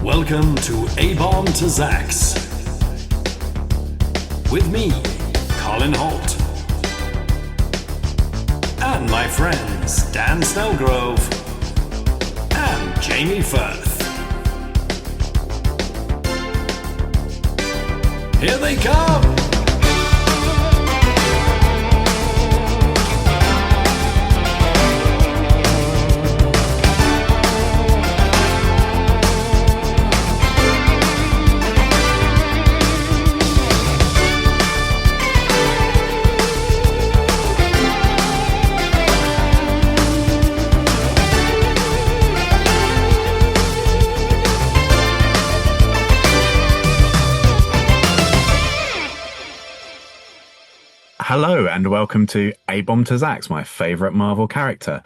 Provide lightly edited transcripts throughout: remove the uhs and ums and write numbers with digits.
Welcome to abombtozzzax. With me, Colin Holt. And my friends Dan Snellgrove and Jamie Firth. Here they come! Hello and welcome to abombtozzzax, my favourite Marvel character.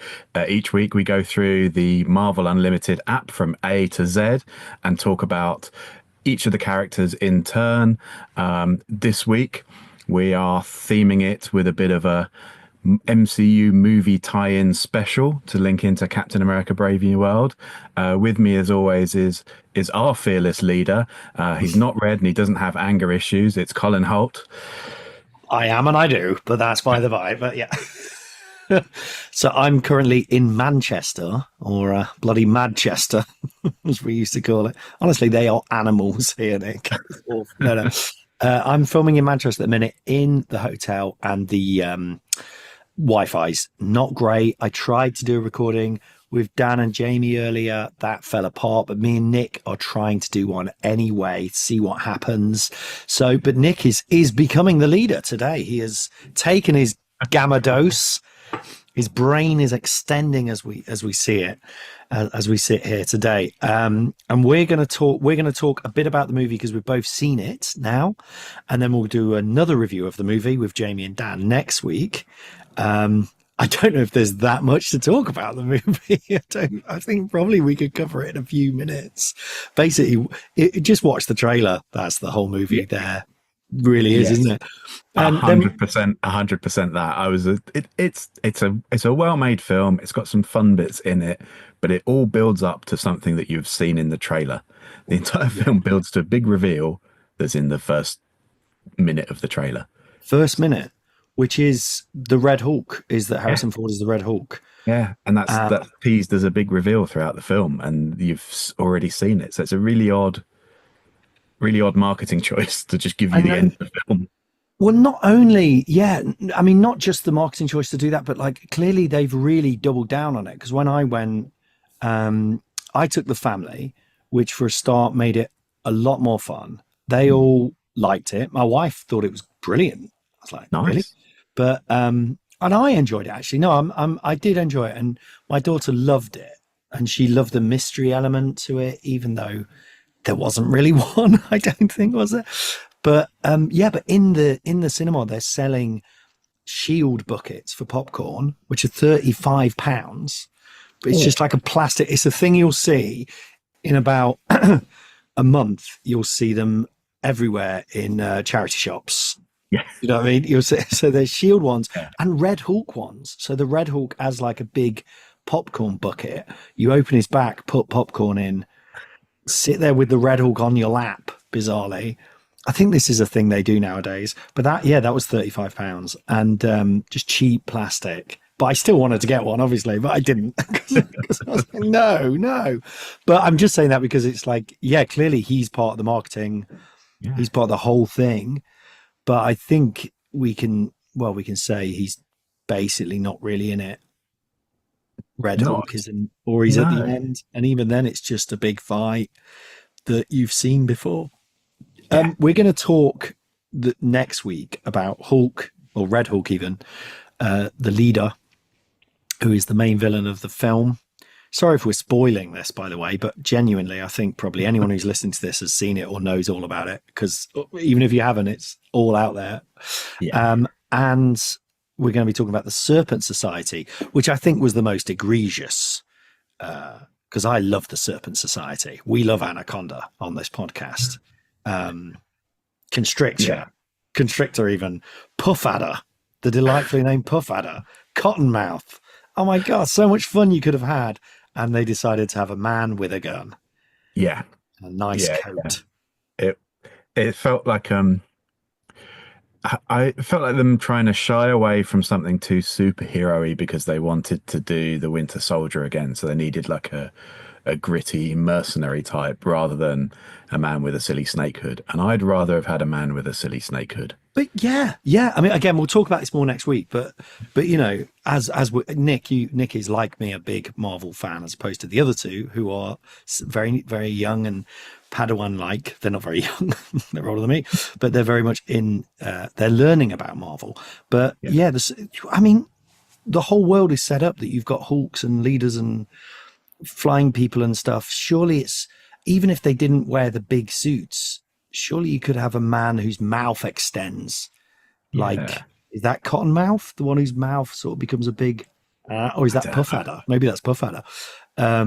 Each week we go through the Marvel Unlimited app from A to Z and talk about each of the characters in turn. This week we are theming it with a bit of a MCU movie tie-in special to link into Captain America Brave New World. With me as always is our fearless leader. He's not red and he doesn't have anger issues. It's Colin Holt. I am and I do, but that's by the by. But yeah. So I'm currently in Manchester, or bloody Madchester, as we used to call it. Honestly, they are animals here, Nick. No. I'm filming in Manchester at the minute in the hotel, and the Wi-Fi's not great. I tried to do a recording with Dan and Jamie earlier. That fell apart, but me and Nick are trying to do one anyway, see what happens. So, but Nick is becoming the leader today. He has taken his gamma dose. His brain is extending as we see it, as we sit here today. And we're going to talk a bit about the movie because we've both seen it now, and then we'll do another review of the movie with Jamie and Dan next week. I don't know if there's that much to talk about the movie. I think probably we could cover it in a few minutes. Basically, just watch the trailer. That's the whole movie there. Really is, isn't it? 100% that. It's a well-made film. It's got some fun bits in it, but it all builds up to something that you've seen in the trailer. The entire film builds to a big reveal that's in the first minute of the trailer. First minute. Which is the Red Hulk, is that Harrison Ford is the Red Hulk. Yeah, and that's teased as a big reveal throughout the film, and you've already seen it. So it's a really odd marketing choice to just give you the end of the film. Well, not only, I mean, not just the marketing choice to do that, but like clearly they've really doubled down on it. Because when I went, I took the family, which for a start made it a lot more fun. They all liked it. My wife thought it was brilliant. I was like, nice. Really? But and I enjoyed it actually. No, I did enjoy it, and my daughter loved it, and she loved the mystery element to it, even though there wasn't really one. I don't think, was there? But but in the cinema they're selling shield buckets for popcorn, which are £35. But it's just like a plastic. It's a thing you'll see in about a month. You'll see them everywhere in charity shops. Yeah. You know what I mean? So there's shield ones and Red Hulk ones. So the Red Hulk has like a big popcorn bucket. You open his back, put popcorn in, sit there with the Red Hulk on your lap, bizarrely. I think this is a thing they do nowadays. But that was £35 and just cheap plastic. But I still wanted to get one, obviously, but I didn't. Because I was like, no. But I'm just saying that because it's like, clearly he's part of the marketing. Yeah. He's part of the whole thing. But I think we can say he's basically not really in it. Red Hulk isn't, or he's at the end. And even then, it's just a big fight that you've seen before. We're going to talk next week about Hulk, or Red Hulk even, the leader, who is the main villain of the film. Sorry if we're spoiling this, by the way, but genuinely, I think probably anyone who's listening to this has seen it or knows all about it, because even if you haven't, it's all out there. Yeah. And we're going to be talking about the Serpent Society, which I think was the most egregious, because I love the Serpent Society. We love Anaconda on this podcast. Constrictor even, Puff Adder, the delightfully named Puff Adder, Cottonmouth. Oh my God, so much fun you could have had. And they decided to have a man with a gun. Yeah. A nice Yeah, coat. it it felt like I felt like them trying to shy away from something too superhero-y because they wanted to do the Winter Soldier again. So they needed like a gritty mercenary type rather than a man with a silly snake hood. And I'd rather have had a man with a silly snake hood. But yeah. I mean, again, we'll talk about this more next week. But you know, Nick is like me, a big Marvel fan, as opposed to the other two who are very very young and Padawan like. They're not very young; they're older than me, but they're very much in. They're learning about Marvel. But I mean, the whole world is set up that you've got Hulks and leaders and flying people and stuff. Surely it's, even if they didn't wear the big suits, surely you could have a man whose mouth extends. Like, is that Cottonmouth, the one whose mouth sort of becomes a big, or is that Puff Adder? Maybe that's Puff Adder. I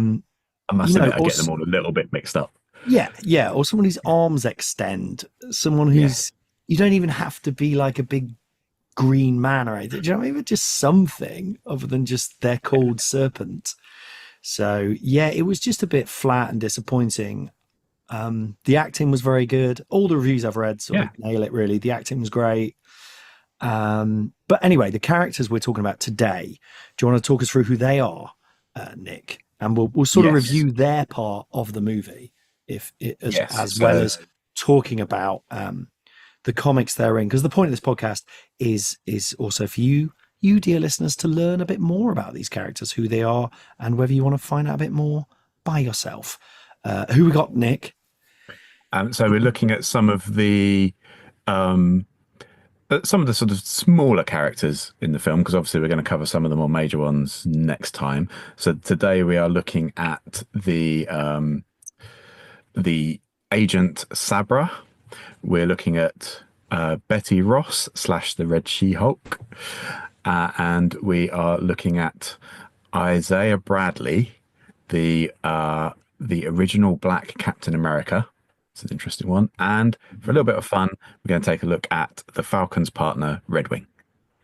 must admit, I get them all a little bit mixed up. Yeah. Or someone whose arms extend. Someone who's, you don't even have to be like a big green man or anything. Do you know what I mean? Just something other than just they're called serpent. So yeah, it was just a bit flat and disappointing. The acting was very good. All the reviews I've read sort of nail it really. The acting was great. But anyway, the characters we're talking about today, do you want to talk us through who they are, Nick? And we'll sort of review their part of the movie, as well as talking about the comics they're in. Because the point of this podcast is also for you, dear listeners, to learn a bit more about these characters, who they are, and whether you want to find out a bit more by yourself. Who we got, Nick? So we're looking at some of the sort of smaller characters in the film, because obviously we're going to cover some of the more major ones next time. So today we are looking at the agent Sabra. We're looking at Betty Ross / the Red She-Hulk, and we are looking at Isiah Bradley, the original Black Captain America. It's an interesting one. And for a little bit of fun, we're going to take a look at the Falcon's partner, Redwing.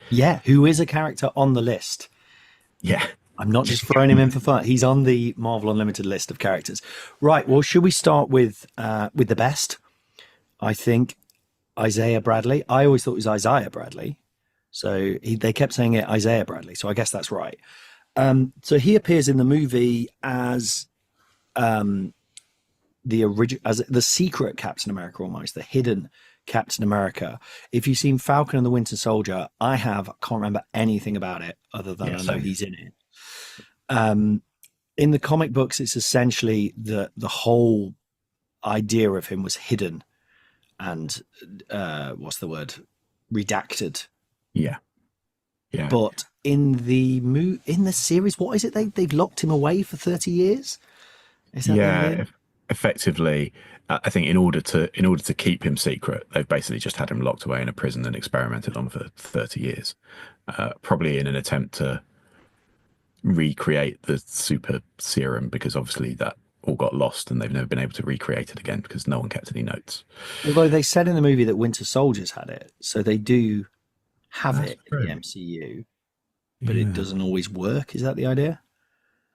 Yeah, who is a character on the list. Yeah. I'm not just throwing him in for fun. He's on the Marvel Unlimited list of characters. Right, well, should we start with the best? I think Isiah Bradley. I always thought it was Isiah Bradley. So they kept saying it Isiah Bradley. So I guess that's right. So he appears in the movie as the secret Captain America, almost the hidden Captain America. If you've seen Falcon and the Winter Soldier, I can't remember anything about it other than I know he's in it. In the comic books, it's essentially the whole idea of him was hidden and redacted. Yeah. But in the series, what is it? They've locked him away for 30 years. Is that effectively, I think in order to keep him secret, they've basically just had him locked away in a prison and experimented on for 30 years, probably in an attempt to recreate the super serum, because obviously that all got lost and they've never been able to recreate it again because no one kept any notes. Although they said in the movie that Winter Soldier's had it, so they do have it in the MCU, but it doesn't always work. Is that the idea?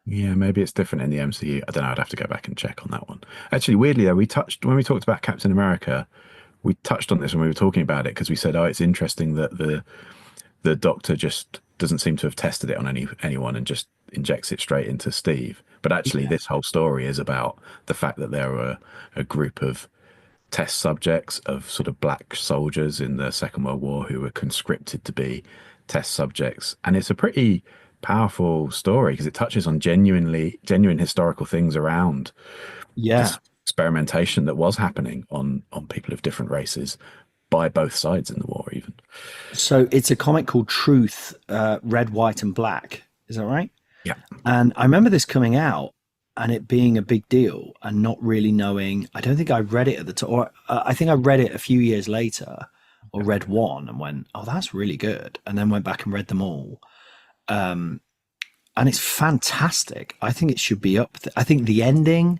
Yeah, maybe it's different in the MCU. I don't know. I'd have to go back and check on that one. Actually, weirdly though, when we talked about Captain America, we touched on this when we were talking about it, because we said, it's interesting that the Doctor just doesn't seem to have tested it on anyone and just injects it straight into Steve. But actually, this whole story is about the fact that there were a group of test subjects of sort of black soldiers in the Second World War who were conscripted to be test subjects. And it's a pretty powerful story because it touches on genuine historical things around this experimentation that was happening on people of different races by both sides in the war even. So it's a comic called Truth, Red, White and Black. Is that right? Yeah. And I remember this coming out and it being a big deal and not really knowing. I don't think I read it at the time, or I think I read it a few years later, or read one and went, oh, that's really good. And then went back and read them all. And it's fantastic. I think it should be up. I think the ending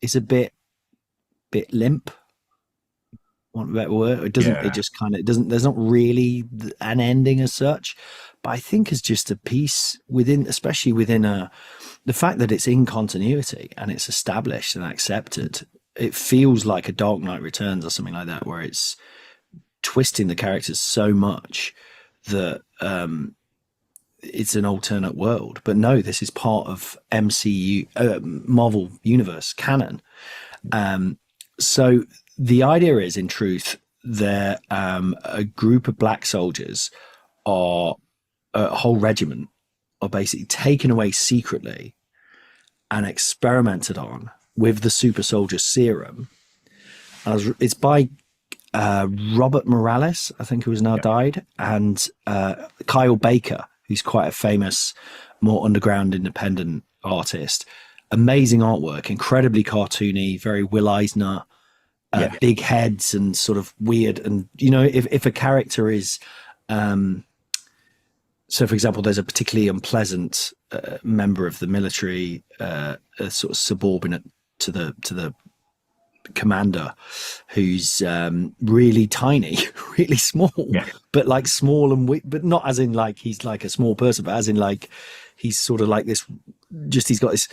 is a bit limp. Want a better word? It doesn't. It just kind of doesn't. There's not really an ending as such. But I think it's just a piece within, especially within the fact that it's in continuity and it's established and accepted. it feels like a Dark Knight Returns or something like that, where it's twisting the characters so much that it's an alternate world. But no, this is part of MCU, Marvel Universe canon. So the idea is, in truth, they're a group of black soldiers, are a whole regiment, are basically taken away secretly and experimented on with the super soldier serum. It's by Robert Morales, I think, who has now died, and Kyle Baker, who's quite a famous, more underground independent artist. Amazing artwork, incredibly cartoony, very Will Eisner, big heads and sort of weird. And, if a character is, so for example, there's a particularly unpleasant member of the military, a sort of subordinate to the commander, who's really tiny, really small, but like small and but not as in like he's like a small person, but as in like he's sort of like this. He's got this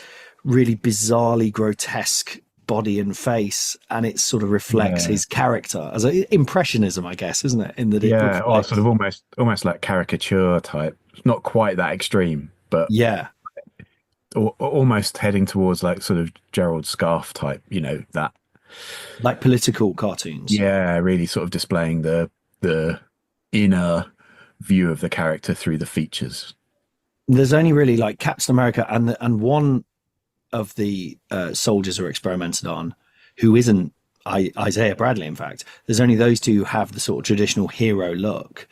really bizarrely grotesque body and face, and it sort of reflects his character as impressionism, I guess, isn't it? In that, or sort of almost like caricature type. Not quite that extreme, but almost heading towards like sort of Gerald Scarfe type. That like political cartoons. Yeah, really sort of displaying the inner view of the character through the features. There's only really like Captain America and one of the soldiers who are experimented on, who isn't Isiah Bradley. In fact, there's only those two who have the sort of traditional hero look,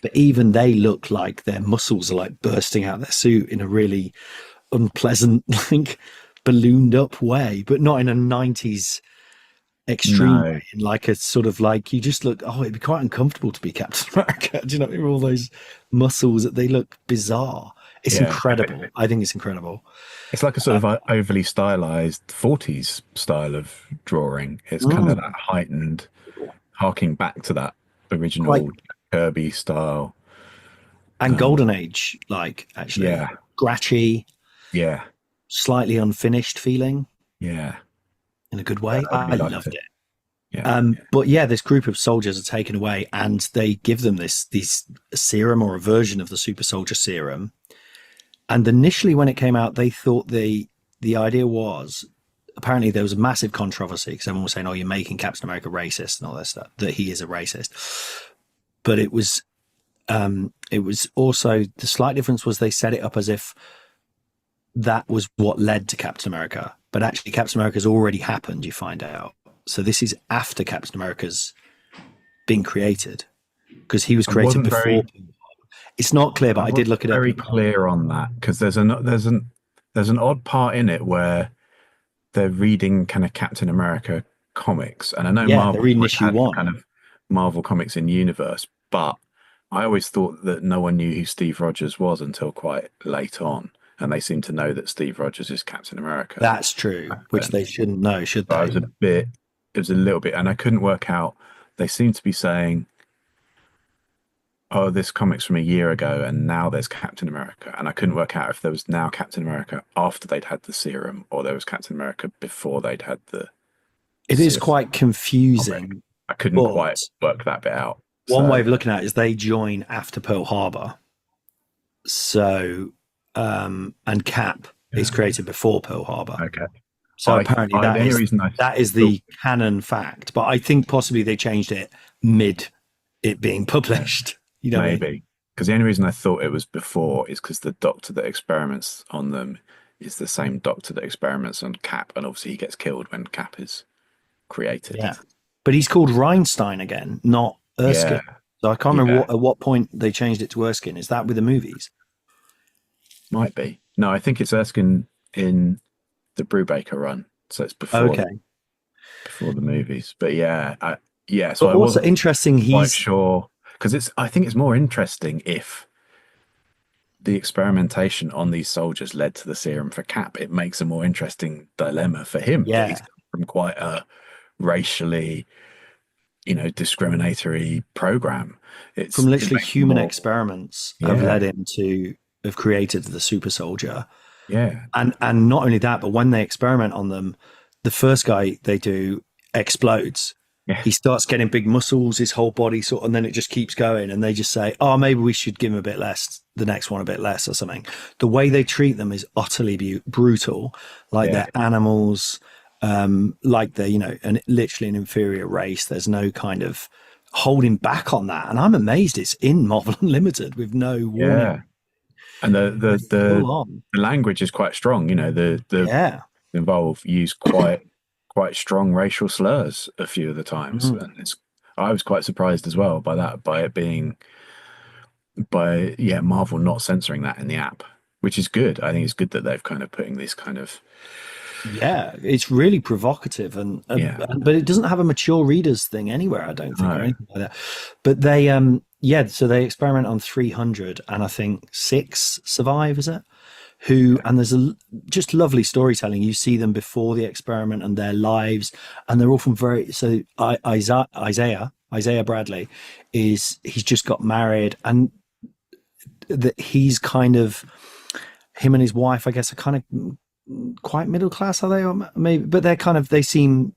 but even they look like their muscles are like bursting out their suit in a really unpleasant, like ballooned up way, but not in a 90s extreme way, in like a sort of like, you just look, it'd be quite uncomfortable to be Captain America. Do you know, all those muscles, that they look bizarre. It's incredible. I think it's incredible. It's like a sort of overly stylized 40s style of drawing. It's kind of that heightened, harking back to that original Kirby style. And Golden Age, like, actually. Scratchy. Yeah. Slightly unfinished feeling. Yeah. In a good way. I loved it. Yeah. But this group of soldiers are taken away, and they give them this serum, or a version of the super soldier serum. And initially, when it came out, they thought the idea was, apparently there was a massive controversy because everyone was saying, "Oh, you're making Captain America racist and all that stuff," that he is a racist. But it was also, the slight difference was they set it up as if that was what led to Captain America, but actually Captain America's already happened. You find out, so this is after Captain America's been created, because he was created before. It's not clear, but I did look it up. Very clear on that, because there's an odd part in it where they're reading kind of Captain America comics, and I know Marvel they're reading issue 1, kind of Marvel comics in universe, but I always thought that no one knew who Steve Rogers was until quite late on, and they seem to know that Steve Rogers is Captain America. That's true, which they shouldn't know, should they? It was a little bit, and I couldn't work out. They seem to be saying, "Oh, this comic's from a year ago, and now there's Captain America." And I couldn't work out if there was now Captain America after they'd had the serum, or there was Captain America before they'd had the. It is quite confusing. I couldn't quite work that bit out. One way of looking at it is they join after Pearl Harbor. So, and Cap is created before Pearl Harbor. Okay. So apparently that is the canon fact. But I think possibly they changed it mid it being published. You know, maybe, because the only reason I thought it was before is because the doctor that experiments on them is the same doctor that experiments on Cap, and obviously he gets killed when Cap is created. Yeah, but he's called Rhinestone again, not Erskine. So I can't remember at what point they changed it to Erskine. Is that with the movies? Might be. No, I think it's Erskine in the Brubaker run, so it's before before the movies. But so I wasn't interesting. Quite sure. Because I think it's more interesting if the experimentation on these soldiers led to the serum for Cap. It makes a more interesting dilemma for him. Yeah. He's from quite a racially, discriminatory program. It's from literally human experiments have led him to have created the super soldier. Yeah. And not only that, but when they experiment on them, the first guy they do explodes. Yeah. He starts getting big muscles, his whole body and then it just keeps going. And they just say, oh, maybe we should give him a bit less, the next one a bit less or something. The way they treat them is utterly brutal. Like they're animals, like they're, literally an inferior race. There's no kind of holding back on that. And I'm amazed it's in Marvel Unlimited with no warning. Yeah. And the language is quite strong, the involved use quite strong racial slurs a few of the times. And I was quite surprised as well by Marvel not censoring that in the app, which is good. I think it's good that they've kind of putting this kind of it's really provocative but it doesn't have a mature readers thing anywhere, I don't think, or anything like that. But they so they experiment on 300 and I think 6 survive, is it? And there's just lovely storytelling. You see them before the experiment and their lives, and they're all from Isiah Bradley he's just got married, and he's kind of, him and his wife, I guess, are kind of quite middle class, are they? Or maybe, but they seem,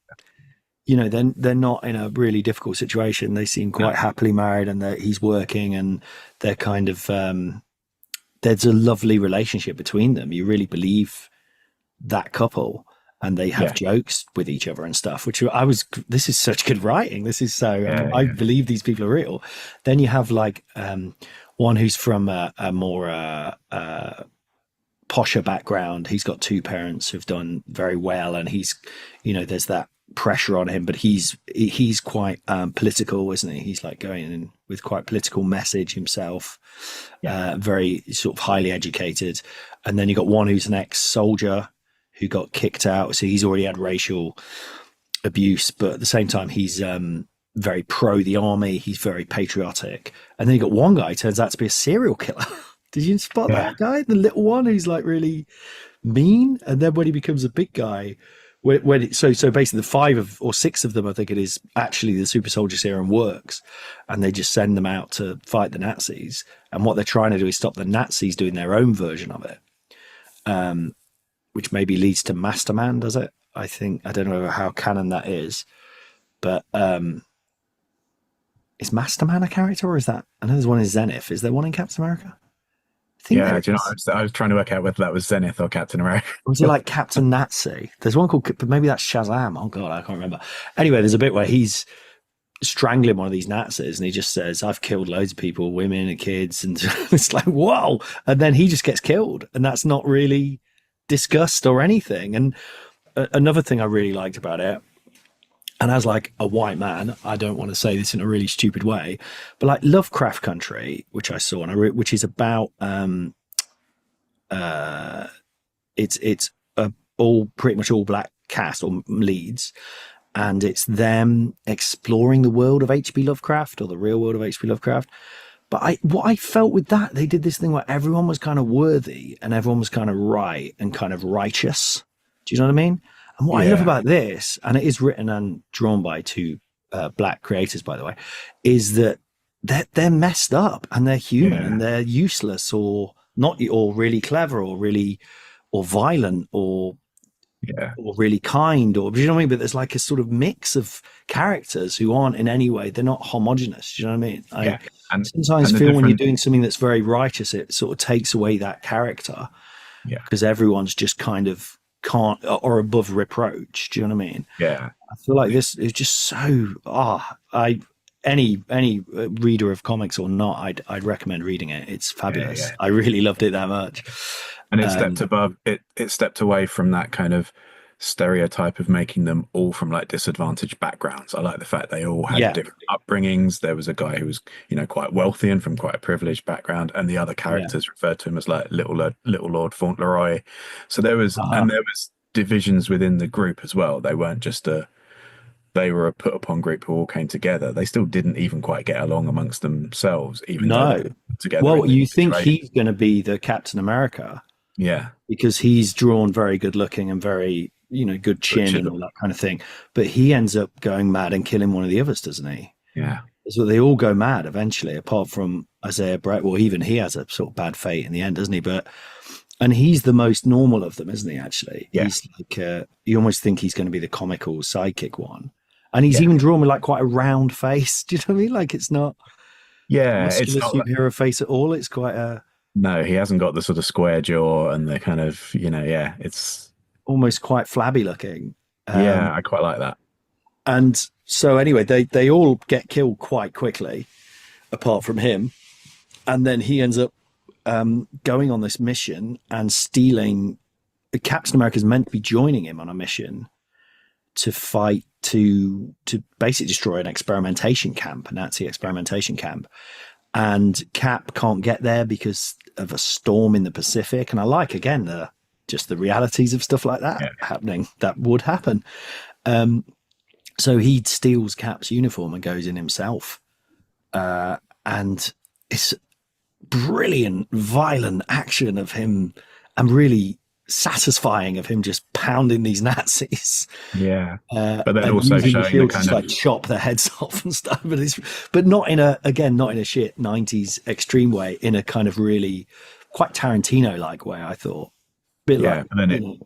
they're not in a really difficult situation. They seem quite happily married, and he's working, and they're kind of, there's a lovely relationship between them. You really believe that couple, and they have jokes with each other and stuff, this is such good writing. This is so, I believe these people are real. Then you have like, one who's from a more, posher background. He's got 2 parents who've done very well, and he's, there's that pressure on him, but he's quite political, isn't he? He's like going in with quite political message himself, very sort of highly educated. And then you got one who's an ex-soldier who got kicked out, so he's already had racial abuse, but at the same time he's very pro the army, he's very patriotic. And then you got one guy who turns out to be a serial killer. Did you spot that guy, the little one who's like really mean? And then when he becomes a big guy, so basically the 5 or 6 of them, I think it is, actually the super soldier serum works, and they just send them out to fight the Nazis. And what they're trying to do is stop the Nazis doing their own version of it, which maybe leads to Masterman, does it? I think, I don't know how canon that is, but is Masterman a character, or is that, I know there's one in Zenith. Is there one in Captain America? Yeah, do you know, I was trying to work out whether that was Zenith or Captain America. Or was it like Captain Nazi? There's one called, but maybe that's Shazam. Oh God, I can't remember. Anyway, there's a bit where he's strangling one of these Nazis, and he just says, "I've killed loads of people, women and kids," and it's like, whoa! And then he just gets killed, and that's not really discussed or anything. And another thing I really liked about it, and as like a white man, I don't want to say this in a really stupid way, but like Lovecraft Country, which I saw, and which is about it's all pretty much all black cast or leads, and it's them exploring the world of H.P. Lovecraft, or the real world of H.P. Lovecraft. But what I felt with that, they did this thing where everyone was kind of worthy and everyone was kind of right and kind of righteous. Do you know what I mean? And what I love about this, and it is written and drawn by 2 black creators, by the way, is that they're messed up and they're human and they're useless or not, or really clever or really, or violent or really kind, or, you know what I mean? But there's like a sort of mix of characters who aren't in any way, they're not homogenous. Do you know what I mean? I sometimes feel when you're doing something that's very righteous, it sort of takes away that character. Yeah. Because everyone's just kind of can't, or above reproach. Do you know what I mean? Yeah. I feel like this is just so, any reader of comics or not, I'd recommend reading it. It's fabulous. Yeah. I really loved it that much. And it stepped above it. It stepped away from that kind of stereotype of making them all from like disadvantaged backgrounds. I like the fact they all had different upbringings. There was a guy who was, quite wealthy and from quite a privileged background, and the other characters referred to him as like Little Lord Fauntleroy. So there was, and there was divisions within the group as well. They weren't just they were a put upon group who all came together. They still didn't even quite get along amongst themselves, even though together. Well, you think he's going to be the Captain America? Yeah, because he's drawn very good looking and very, good chin and all that kind of thing. But he ends up going mad and killing one of the others, doesn't he? Yeah. So they all go mad eventually, apart from Isiah Bradley. Well, even he has a sort of bad fate in the end, doesn't he? But And he's the most normal of them, isn't he? Actually, Yeah. he's like you almost think he's going to be the comical sidekick one, and he's Yeah. even drawn with like quite a round face. Do you know what I mean? Like it's not Yeah, it's muscular not superhero face at all. It's quite a no, he hasn't got the sort of square jaw and the kind of, it's almost quite flabby looking. yeah, I quite like that. And so anyway, they all get killed quite quickly, apart from him, and then he ends up going on this mission and stealing. Captain America's meant to be joining him on a mission to fight to basically destroy an experimentation camp, a Nazi experimentation camp. And Cap can't get there because of a storm in the Pacific. And I like, again, the realities of stuff like that happening. That would happen. So he steals Cap's uniform and goes in himself. And it's brilliant, violent action of him, and really satisfying of him just pounding these Nazis. Yeah, but then also showing the kind of like chop their heads off and stuff. But not in a shit 90s extreme way, in a kind of really quite Tarantino-like way, I thought. Bit like, but then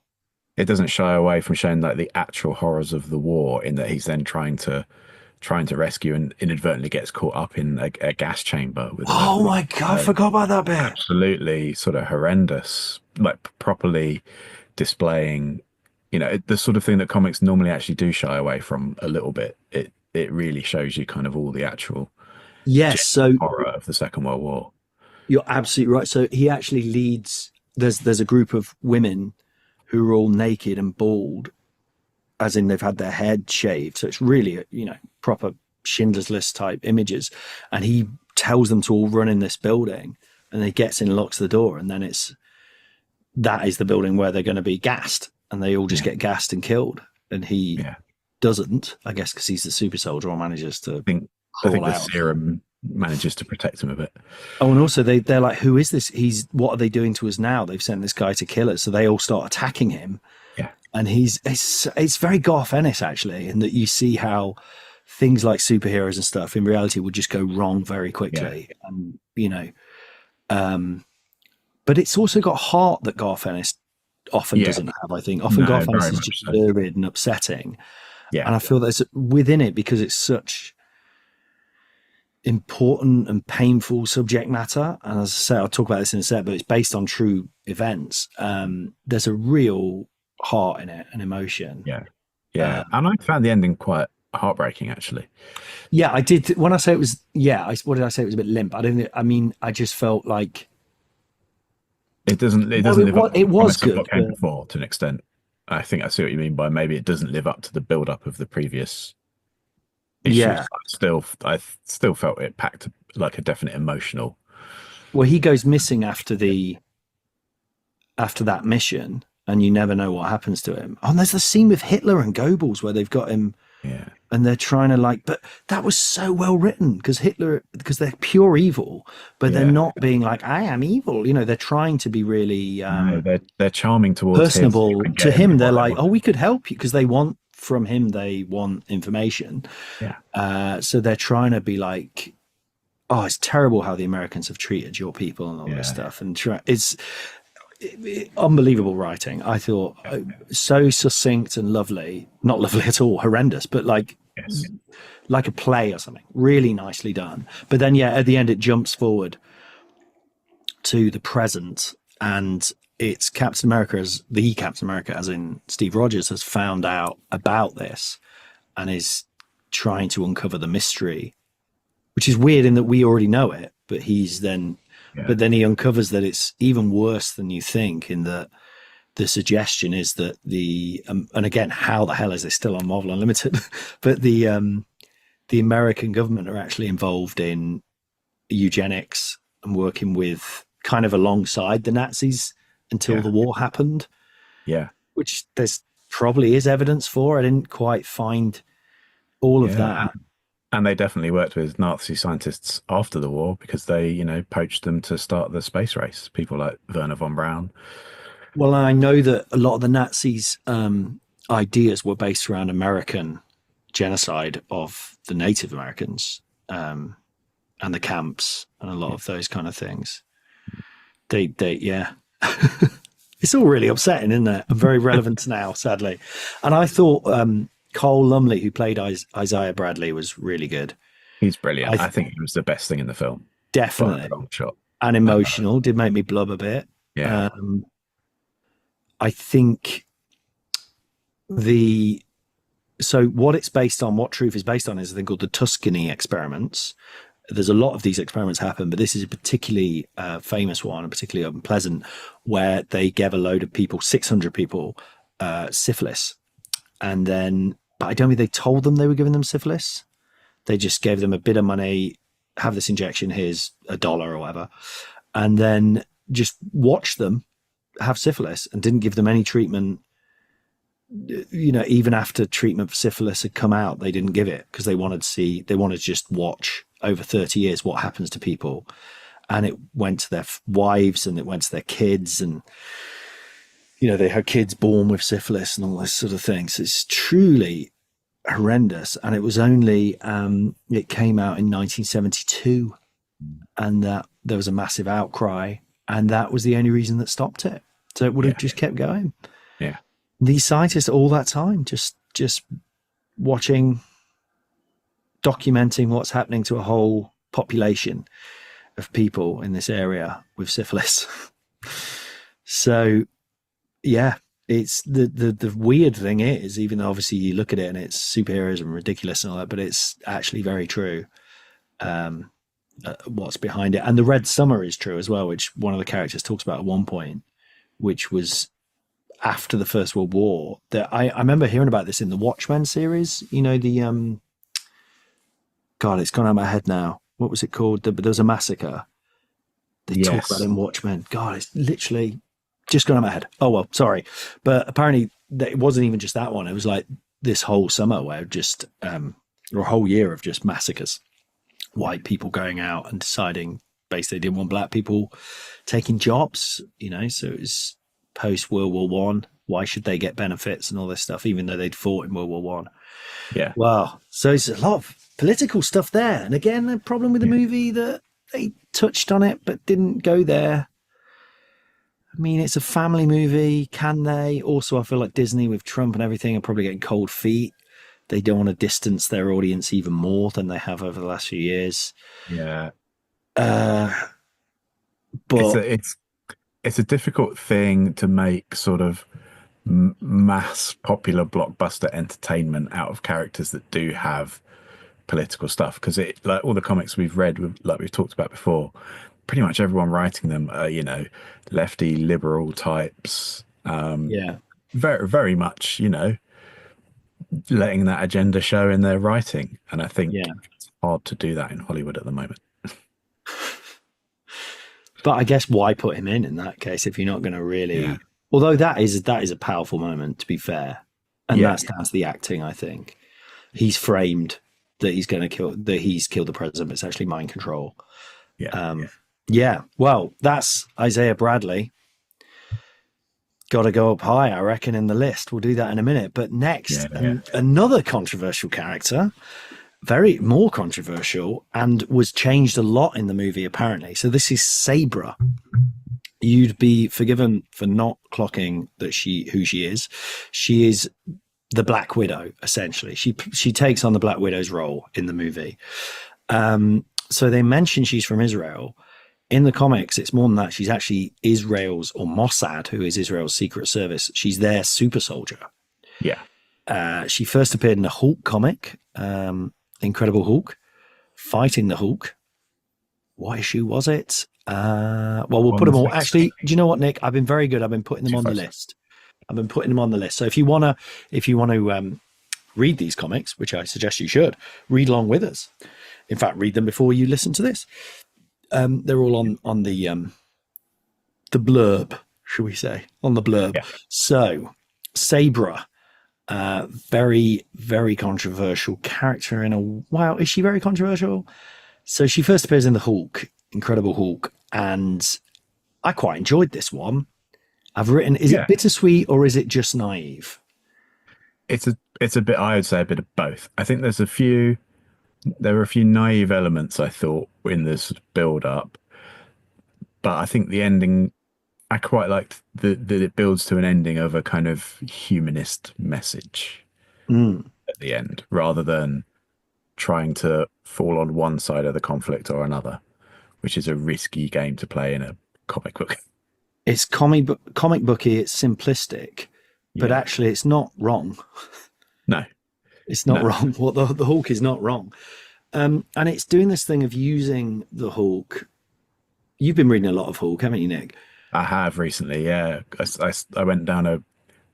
it doesn't shy away from showing like the actual horrors of the war, in that he's then trying to rescue and inadvertently gets caught up in a gas chamber with oh my god, I forgot about that bit. Absolutely sort of horrendous, like properly displaying, the sort of thing that comics normally actually do shy away from a little bit. It really shows you kind of all the actual horror of the Second World War. You're absolutely right. So he actually leads, there's a group of women who are all naked and bald, as in they've had their head shaved. So it's really, proper Schindler's List type images. And he tells them to all run in this building, and he gets in and locks the door. And then that is the building where they're going to be gassed, and they all just get gassed and killed. And he doesn't, I guess, because he's the super soldier, or manages to I think the serum manages to protect him a bit. Oh, and also they're like, who is this? What are they doing to us now? They've sent this guy to kill us. So they all start attacking him. Yeah. And it's very Garth Ennis, actually, in that you see how things like superheroes and stuff in reality would just go wrong very quickly. And, but it's also got heart that Garth Ennis often doesn't have, I think. Often Garth Ennis is just lurid and upsetting. Yeah. And I feel there's within it, because it's such important and painful subject matter, and as I say, I'll talk about this in a sec, but it's based on true events. There's a real heart in it and emotion. And I found the ending quite heartbreaking, actually. I did. When I say it was what did I say? It was a bit limp. I just felt like it doesn't live up. It was good, what came before, to an extent. I think I see what you mean by maybe it doesn't live up to the build up of the previous issues. I still felt it packed like a definite emotional. Well, he goes missing after that mission, and you never know what happens to him. Oh, and there's the scene with Hitler and Goebbels where they've got him, and they're trying to but that was so well written, because they're pure evil, but they're not being like, I am evil. They're trying to be really they're charming towards personable to him. They're like, oh, we could help you, because they want from him, they want information. So they're trying to be like, oh, it's terrible how the Americans have treated your people and all this stuff. And it's unbelievable writing. I thought so succinct and lovely. Not lovely at all, horrendous, but like a play or something. Really nicely done. But then, at the end, it jumps forward to the present, and it's Captain America, as in Steve Rogers, has found out about this and is trying to uncover the mystery, which is weird in that we already know it, but but then he uncovers that it's even worse than you think, in that the suggestion is that and again, how the hell is this still on Marvel Unlimited? But the American government are actually involved in eugenics and working with kind of alongside the Nazis until the war happened. Which there's probably is evidence for. I didn't quite find all of that. And they definitely worked with Nazi scientists after the war, because they, poached them to start the space race. People like Werner von Braun. Well, I know that a lot of the Nazis' ideas were based around American genocide of the Native Americans, and the camps and a lot of those kind of things. They It's all really upsetting, isn't it? And very relevant now, sadly. And I thought Cole Lumley, who played Isiah Bradley, was really good. He's brilliant. I think he was the best thing in the film. Definitely. By a long shot. And emotional. Did make me blub a bit. Yeah. I think so what it's based on, what Truth is based on, is a thing called the Tuscany experiments. There's a lot of these experiments happen, but this is a particularly famous one, and particularly unpleasant, where they gave a load of people, 600 people, syphilis. And then, but I don't think they told them they were giving them syphilis. They just gave them a bit of money, have this injection, here's $1 or whatever. And then just watched them have syphilis and didn't give them any treatment. You know, even after treatment for syphilis had come out, they didn't give it because they wanted to just watch over 30 years what happens to people. And it went to their wives and it went to their kids, and you know, they had kids born with syphilis and all this sort of thing. So it's truly horrendous. And it was only it came out in 1972, and that there was a massive outcry, and that was the only reason that stopped it. So it would have just kept going. Yeah. These scientists all that time just watching, documenting what's happening to a whole population of people in this area with syphilis. So yeah, it's the weird thing is, even though obviously you look at it and it's superheroes and ridiculous and all that, but it's actually very true. What's behind it. And the Red Summer is true as well, which one of the characters talks about at one point, which was after the First World War. That I remember hearing about this in the Watchmen series. You know, the God, it's gone out of my head now. What was it called? There was a massacre. They talk about it in Watchmen. God, it's literally just gone out of my head. Oh well, sorry. But apparently it wasn't even just that one. It was like this whole summer where just or a whole year of just massacres. White people going out and deciding basically they didn't want black people taking jobs, you know. So it was post World War One. Why should they get benefits and all this stuff, even though they'd fought in World War One? Yeah. Wow. So it's a lot of political stuff there. And again, the problem with the movie that they touched on it but didn't go there. I mean, it's a family movie. Can they? Also, I feel like Disney with Trump and everything are probably getting cold feet. They don't want to distance their audience even more than they have over the last few years. Yeah. But it's a difficult thing to make sort of mass popular blockbuster entertainment out of characters that do have political stuff, because it, like all the comics we've read, like we've talked about before, pretty much everyone writing them are, you know, lefty liberal types. Very, very much, you know, letting that agenda show in their writing. And I think it's hard to do that in Hollywood at the moment. But I guess why put him in that case if you're not going to really? Although that is a powerful moment, to be fair, and that's down to the acting. I think he's framed that he's going to kill, that he's killed the president. It's actually mind control. Well, that's Isiah Bradley. Got to go up high, I reckon, in the list. We'll do that in a minute. But next, another controversial character, very more controversial, and was changed a lot in the movie, apparently. So this is Sabra. You'd be forgiven for not clocking that who she is. She is the Black Widow, essentially. She takes on the Black Widow's role in the movie. So they mention she's from Israel. In the comics, it's more than that. She's actually Israel's, or Mossad, who is Israel's secret service. She's their super soldier. Yeah. She first appeared in a Hulk comic, Incredible Hulk, fighting the Hulk. What issue was it? Well, we'll put them all. Actually, do you know what, Nick? I've been very good. I've been putting them on the list. So if you want to read these comics, which I suggest you should, read along with us. In fact, read them before you listen to this. They're all on the blurb, shall we say, on the blurb. Yeah. So Sabra, very, very controversial character wow, is she very controversial? So she first appears in the Hulk, Incredible Hulk, and I quite enjoyed this one. I've written, is it bittersweet or is it just naive? It's a bit, I would say a bit of both. I think there were a few naive elements, I thought, in this build up, but I think the ending I quite liked that it builds to an ending of a kind of humanist message Mm. at the end, rather than trying to fall on one side of the conflict or another, which is a risky game to play in a comic book. It's comic booky. It's simplistic, but Yeah. actually, it's not wrong. No. It's not No. wrong. What the Hulk is not wrong, and it's doing this thing of using the Hulk. You've been reading a lot of Hulk, haven't you, Nick? I have recently, yeah. I went down a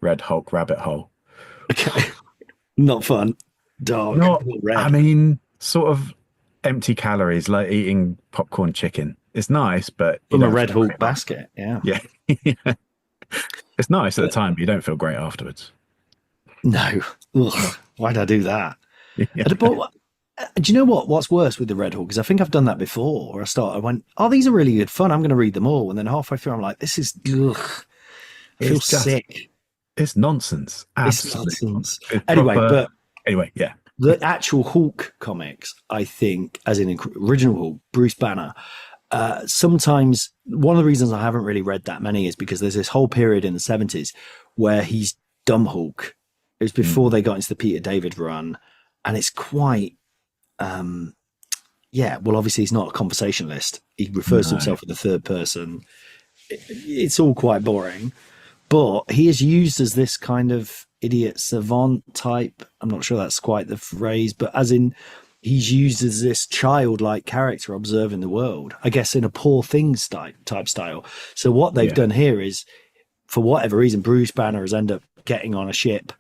Red Hulk rabbit hole. Okay, not fun. Dark. Not, red. I mean, sort of empty calories, like eating popcorn chicken. It's nice, but you From a don't Red feel Hulk great basket. Yeah. after. Yeah. It's nice at the time, but you don't feel great afterwards. No. Ugh, why'd I do that? Yeah. But do you know what's worse with the Red Hulk? Because I think I've done that before. I went, oh, these are really good fun. I'm going to read them all. And then halfway through, I'm like, this is, ugh, I feel It's just- sick. It's nonsense. It's Absolutely. nonsense. It's Anyway, proper- anyway, yeah. the actual Hulk comics, I think, as in original Hulk, Bruce Banner, sometimes one of the reasons I haven't really read that many is because there's this whole period in the 70s where he's dumb Hulk. It was before they got into the Peter David run, and it's quite well, obviously he's not a conversationalist. He refers to himself in the third person. It's all quite boring, but he is used as this kind of idiot savant type. I'm not sure that's quite the phrase, but as in he's used as this childlike character observing the world, I guess, in a Poor Things type style. So what they've done here is, for whatever reason, Bruce Banner has ended up getting on a ship,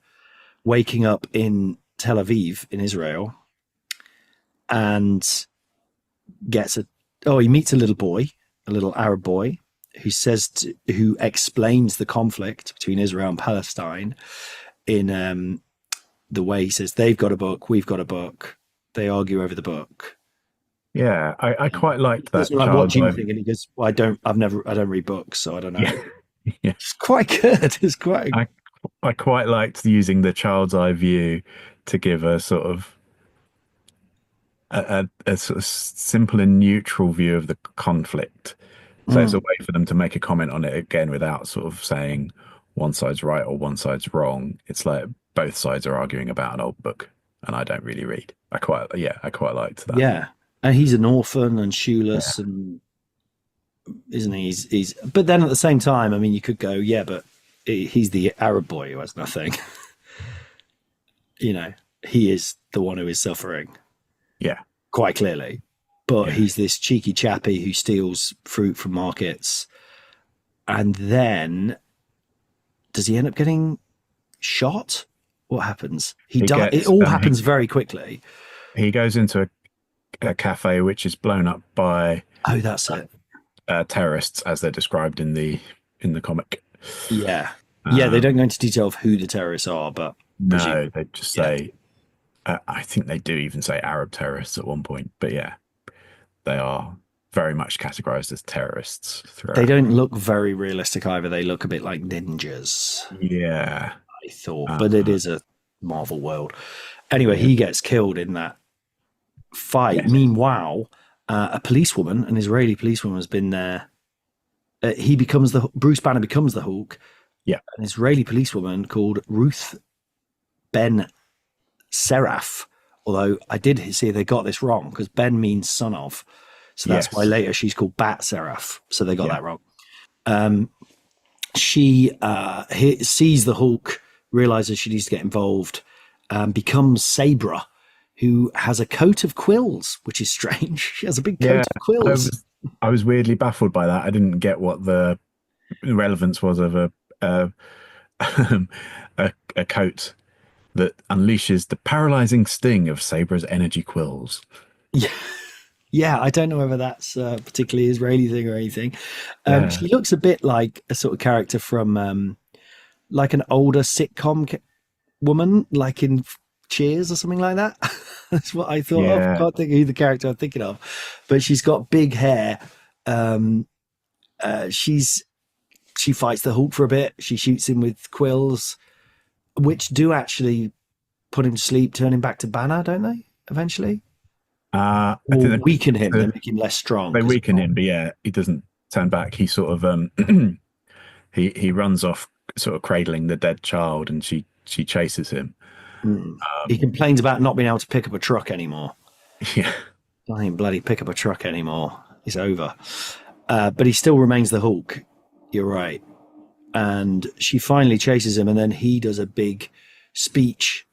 waking up in Tel Aviv in Israel, and he meets a little boy, a little Arab boy, who explains the conflict between Israel and Palestine in the way he says, they've got a book, we've got a book. They argue over the book. Yeah, I quite liked that. Like, what do you think? And he goes, well, I don't read books, so I don't know. Yeah. Yeah. It's quite good. It's quite. I quite liked using the child's eye view to give a sort of a sort of simple and neutral view of the conflict. So it's a way for them to make a comment on it again without sort of saying one side's right or one side's wrong. It's like both sides are arguing about an old book, and I don't really read. I quite liked that. Yeah, and he's an orphan and shoeless, and isn't he? He's. But then at the same time, I mean, you could go, yeah, but he's the Arab boy who has nothing. You know, he is the one who is suffering. Yeah, quite clearly. But he's this cheeky chappy who steals fruit from markets, and then does he end up getting shot? What happens? It all happens very quickly. He goes into a cafe which is blown up by That's it. Terrorists, as they're described in the comic. Yeah, they don't go into detail of who the terrorists are, but no, they just say. I think they do even say Arab terrorists at one point, but yeah, they are very much categorized as terrorists. Throughout. They don't look very realistic either. They look a bit like ninjas. Yeah, I thought, but it is a Marvel world. Anyway, he gets killed in that fight. Yes. Meanwhile, a policewoman, an Israeli policewoman, has been there. Bruce Banner becomes the Hulk. Yeah, an Israeli policewoman called Ruth Ben Seraph. Although I did see they got this wrong because Ben means son of, so that's why later she's called Bat Seraph. So they got that wrong. She sees the Hulk, realizes she needs to get involved, becomes Sabra, who has a coat of quills, which is strange. She has a big coat of quills. I was weirdly baffled by that. I didn't get what the relevance was of a coat that unleashes the paralyzing sting of Sabra's energy quills. Yeah, I don't know whether that's a particularly Israeli thing or anything. She looks a bit like a sort of character from like an older sitcom woman, like in Cheers or something like that. That's what I thought of. I can't think of who the character I'm thinking of. But she's got big hair. She fights the Hulk for a bit. She shoots him with quills, which do actually put him to sleep, turn him back to Banner, don't they, eventually? I or think weaken him, they make him less strong. They weaken him, but he doesn't turn back. He sort of he runs off, sort of cradling the dead child, and she chases him. He complains about not being able to pick up a truck anymore. Yeah, I ain't bloody pick up a truck anymore. It's over. But he still remains the Hulk. You're right. And she finally chases him, and then he does a big speech.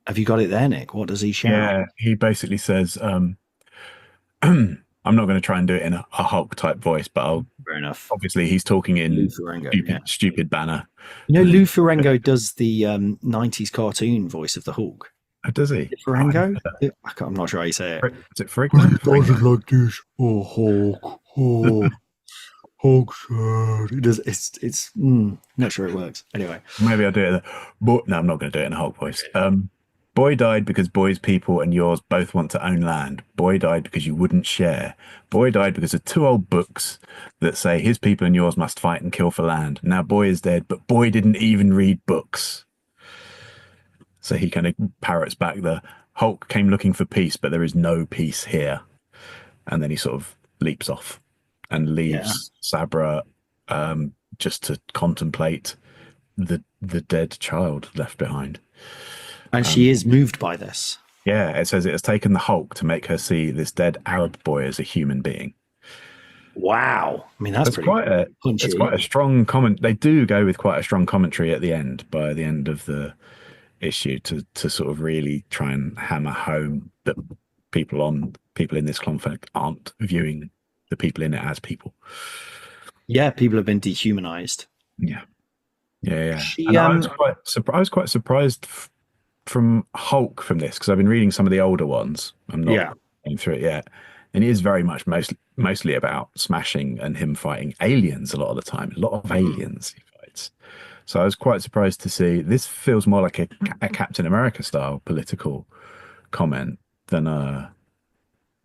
Have you got it there, Nick? What does he shout? yeah. He basically says, I'm not going to try and do it in a Hulk type voice, but I'll. Fair enough. Obviously, he's talking in Lou Ferrigno, stupid banner. You know, Lou Ferrigno does the 90s cartoon voice of the Hulk. Oh, does he? Ferrigno? I'm not sure how you say it. Is it Ferrigno? Like this. Oh, Hulk. Oh, Hulk said. It does. It's not sure it works. Anyway. Maybe I'll do it. But no, I'm not going to do it in a Hulk voice. Boy died because boy's people and yours both want to own land. Boy died because you wouldn't share. Boy died because of 2 old books that say his people and yours must fight and kill for land. Now boy is dead, but boy didn't even read books. So he kind of parrots back the Hulk came looking for peace, but there is no peace here. And then he sort of leaps off and leaves Sabra just to contemplate the dead child left behind. And she is moved by this. Yeah, it says it has taken the Hulk to make her see this dead Arab boy as a human being. Wow. I mean, that's pretty quite a punchy. It's quite a strong comment. They do go with quite a strong commentary at the end, by the end of the issue, to sort of really try and hammer home that people in this conflict aren't viewing the people in it as people. Yeah, people have been dehumanized. Yeah. She, and I was quite surprised from Hulk from this, because I've been reading some of the older ones. I'm not going through it yet, and it is very much mostly about smashing and him fighting aliens a lot of the time. A lot of aliens he fights. So I was quite surprised to see this feels more like a Captain America style political comment than a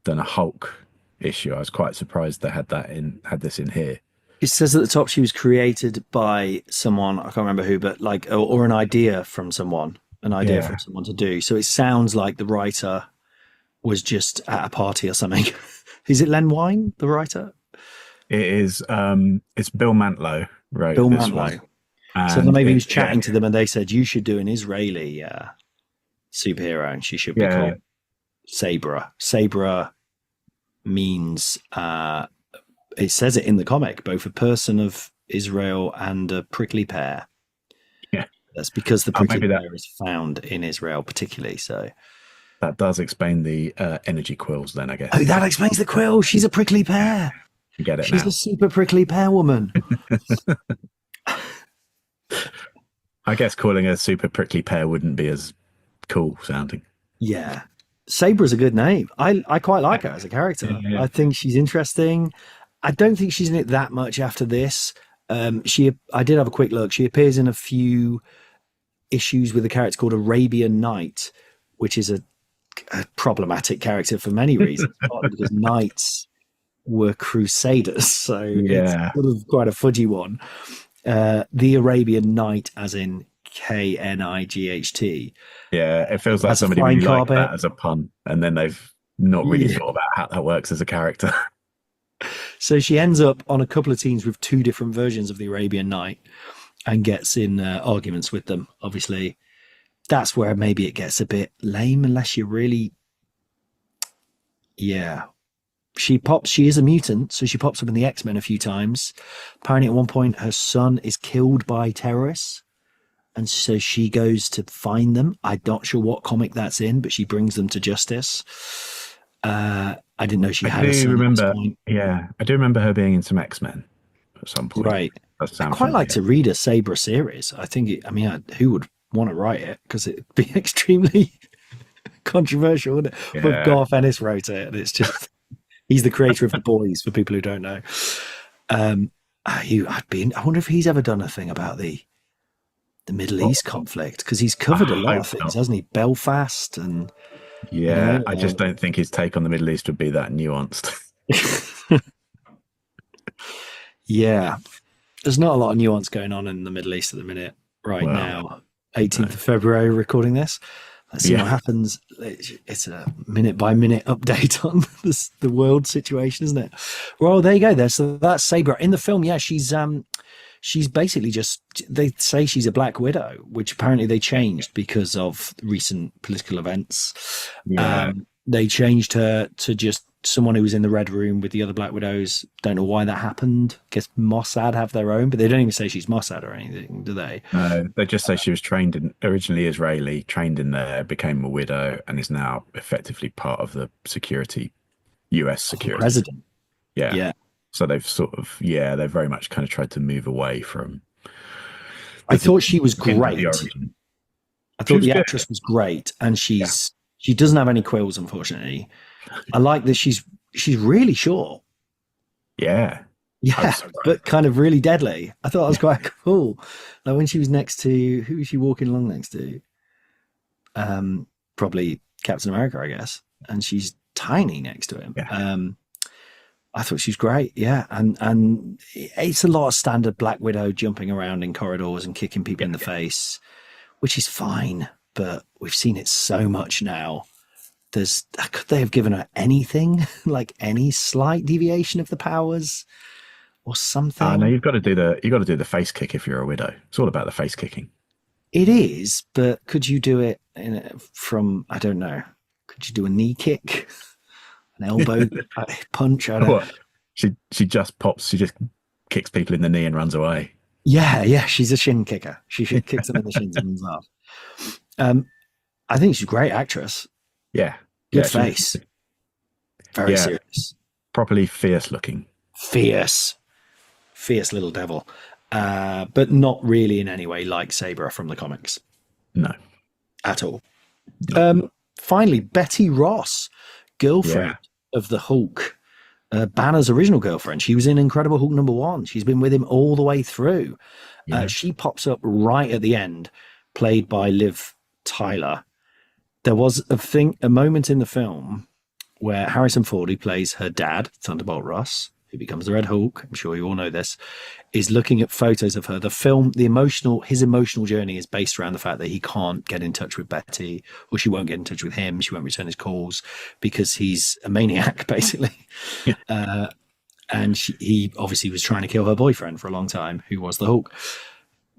Hulk issue. I was quite surprised they had this in here. It says at the top she was created by someone, I can't remember who, but or an idea from someone. From someone to do. So it sounds like the writer was just at a party or something. Is it Len Wein, the writer? It is. It's Bill Mantlo wrote Bill this Mantlo. one. So then maybe he was chatting to them, and they said you should do an Israeli superhero, and she should be called Sabra. Sabra means it says it in the comic, both a person of Israel and a prickly pear. Yeah. That's because the prickly pear is found in Israel particularly. So that does explain the energy quills then, I guess. Oh, that explains the quill. She's a prickly pear. You get it. She's now. a super prickly pear woman. I guess calling her super prickly pear wouldn't be as cool sounding. Yeah. Sabra's a good name. I quite like her as a character. Yeah. I think she's interesting. I don't think she's in it that much after this. I did have a quick look. She appears in a few issues with a character called Arabian Knight, which is a problematic character for many reasons, partly because knights were crusaders, so it's sort of quite a fudgy one. The Arabian Knight, as in Knight. Yeah, it feels like somebody really liked that as a pun, and then they've not really thought about how that works as a character. So she ends up on a couple of teams with 2 different versions of the Arabian Knight and gets in arguments with them. Obviously, that's where maybe it gets a bit lame unless you really... Yeah. She is a mutant, so she pops up in the X-Men a few times. Apparently at one point her son is killed by terrorists, and so she goes to find them. I'm not sure what comic that's in, but she brings them to justice. I didn't know she had a son at this point. Yeah, I do remember her being in some X-Men at some point. Right. I'd quite like to read a Sabra series. I think, who would want to write it? Because it'd be extremely controversial, wouldn't it? Yeah. But Garth Ennis wrote it, and it's just... He's the creator of The Boys, for people who don't know. I wonder if he's ever done a thing about the Middle East conflict, because he's covered a lot of things, hasn't he? Belfast and... Yeah, I just don't think his take on the Middle East would be that nuanced. Yeah. There's not a lot of nuance going on in the Middle East at the minute now. 18th of February, recording this. Let's see what happens. It's a minute-by-minute update on the world situation, isn't it? Well, there you go. So that's Sabra. In the film, she's she's basically just, they say she's a Black Widow, which apparently they changed because of recent political events. Yeah. They changed her to just someone who was in the Red Room with the other Black Widows. Don't know why that happened. Guess Mossad have their own, but they don't even say she's Mossad or anything, do they? No, they just say she was trained in, originally Israeli, trained in there, became a widow, and is now effectively part of the security, US security. President. Yeah. Yeah. So they've sort of, they've very much kind of tried to move away from. I thought she was the great. origin. I She thought was the good. actress was great, and she doesn't have any quills, unfortunately. I like that she's really short. Yeah. Yeah, so but kind of really deadly. I thought that was quite cool. Like when she was next to, who was she walking along next to? Probably Captain America, I guess. And she's tiny next to him. Yeah. I thought she was great. Yeah, and it's a lot of standard Black Widow jumping around in corridors and kicking people in the face, which is fine. But we've seen it so much now. Could they have given her anything, like any slight deviation of the powers or something? No, you've got to do the face kick if you're a widow. It's all about the face kicking. It is, but could you do it from, I don't know, could you do a knee kick, an elbow punch? I don't know. What? She just kicks people in the knee and runs away. Yeah, she's a shin kicker. She kicks them in the shins and runs off. I think she's a great actress. Yeah. Good face. Very serious. Properly fierce looking. Fierce little devil. But not really in any way like Sabra from the comics. No. At all. Finally, Betty Ross, girlfriend of the Hulk. Banner's original girlfriend. She was in Incredible Hulk #1. She's been with him all the way through. Yeah. She pops up right at the end, played by Liv Tyler. There was a moment in the film where Harrison Ford, who plays her dad, Thunderbolt Ross, who becomes the Red Hulk, I'm sure you all know this, is looking at photos of her. The film, his emotional journey is based around the fact that he can't get in touch with Betty, or she won't get in touch with him. She won't return his calls because he's a maniac, basically. Yeah. And he obviously was trying to kill her boyfriend for a long time, who was the Hulk.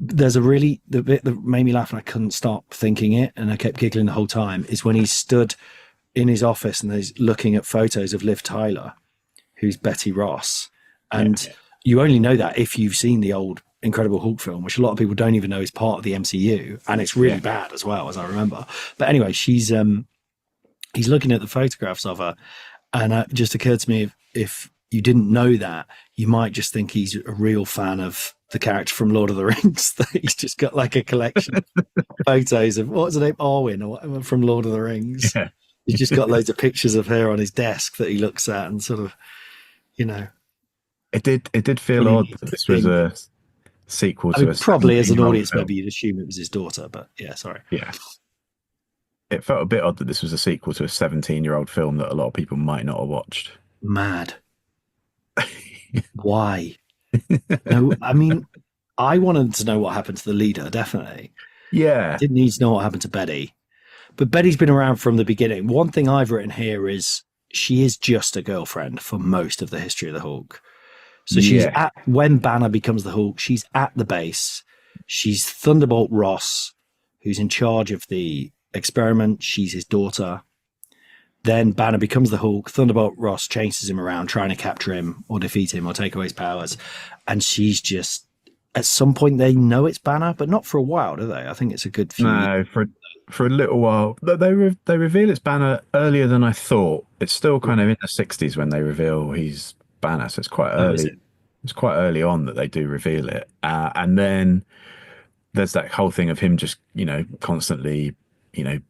There's the bit that made me laugh and I couldn't stop thinking it, and I kept giggling the whole time, is when he stood in his office and he's looking at photos of Liv Tyler, who's Betty Ross. And you only know that if you've seen the old Incredible Hulk film, which a lot of people don't even know is part of the MCU. And it's really bad as well, as I remember. But anyway, he's looking at the photographs of her. And it just occurred to me, if you didn't know that, you might just think he's a real fan of the character from Lord of the Rings, that he's just got like a collection of photos of, what's her name, Arwen or whatever, from Lord of the Rings. Yeah. He's just got loads of pictures of her on his desk that he looks at and sort of, It did feel odd that this was a sequel to a probably as an 17-year-old audience, film. maybe you'd assume it was his daughter, but yeah, sorry. Yeah. It felt a bit odd that this was a sequel to a 17-year-old film that a lot of people might not have watched. Mad. Why? No, I mean, I wanted to know what happened to the leader, definitely. Yeah. Didn't need to know what happened to Betty. But Betty's been around from the beginning. One thing I've written here is she is just a girlfriend for most of the history of the Hulk. So she's when Banner becomes the Hulk, she's at the base. She's Thunderbolt Ross, who's in charge of the experiment. She's his daughter. Then Banner becomes the Hulk. Thunderbolt Ross chases him around, trying to capture him or defeat him or take away his powers. And she's just, at some point, they know it's Banner, but not for a while, do they? I think it's a good few. No, for a little while. They reveal it's Banner earlier than I thought. It's still kind of in the 60s when they reveal he's Banner, so it's quite early. It's quite early on that they do reveal it. And then there's that whole thing of him just, constantly,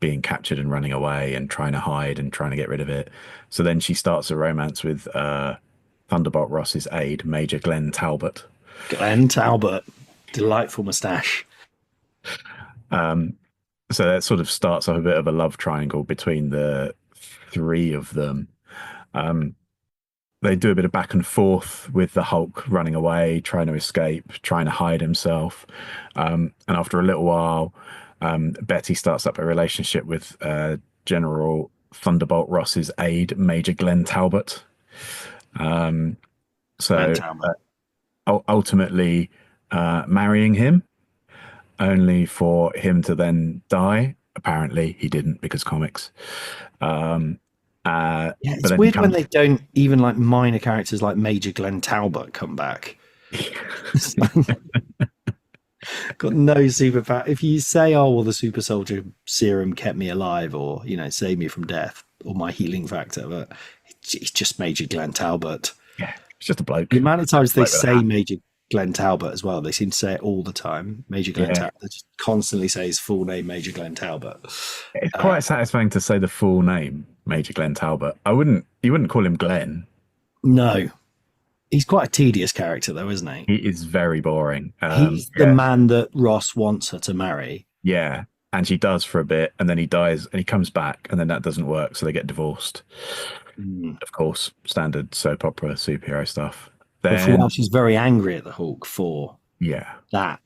being captured and running away and trying to hide and trying to get rid of it. So then she starts a romance with Thunderbolt Ross's aide, Major Glenn Talbot. Glenn Talbot. Delightful moustache. So that sort of starts off a bit of a love triangle between the three of them. They do a bit of back and forth with the Hulk running away, trying to escape, trying to hide himself. And after a little while, Betty starts up a relationship with General Thunderbolt Ross's aide, Major Glenn Talbot. Ultimately, marrying him, only for him to then die. Apparently, he didn't because comics. Yeah, But it's then weird when they don't even like minor characters like Major Glenn Talbot come back. Got no superpower. If you say, "Oh, well, the super soldier serum kept me alive," or saved me from death, or my healing factor, but it's just Major Glenn Talbot. Yeah, it's just a bloke. The amount of times they Bloke with a say hat. Major Glenn Talbot as well, they seem to say it all the time. Major Glenn Yeah. Talbot. They just constantly say his full name, Major Glenn Talbot. It's quite satisfying to say the full name, Major Glenn Talbot. You wouldn't call him Glenn. No, he's quite a tedious character, though, isn't he? He is very boring. He's the man that Ross wants her to marry. Yeah, and she does for a bit, and then he dies, and he comes back, and then that doesn't work, so they get divorced. Of course, standard soap opera superhero stuff. But for a while, she's very angry at the Hulk for Yeah, that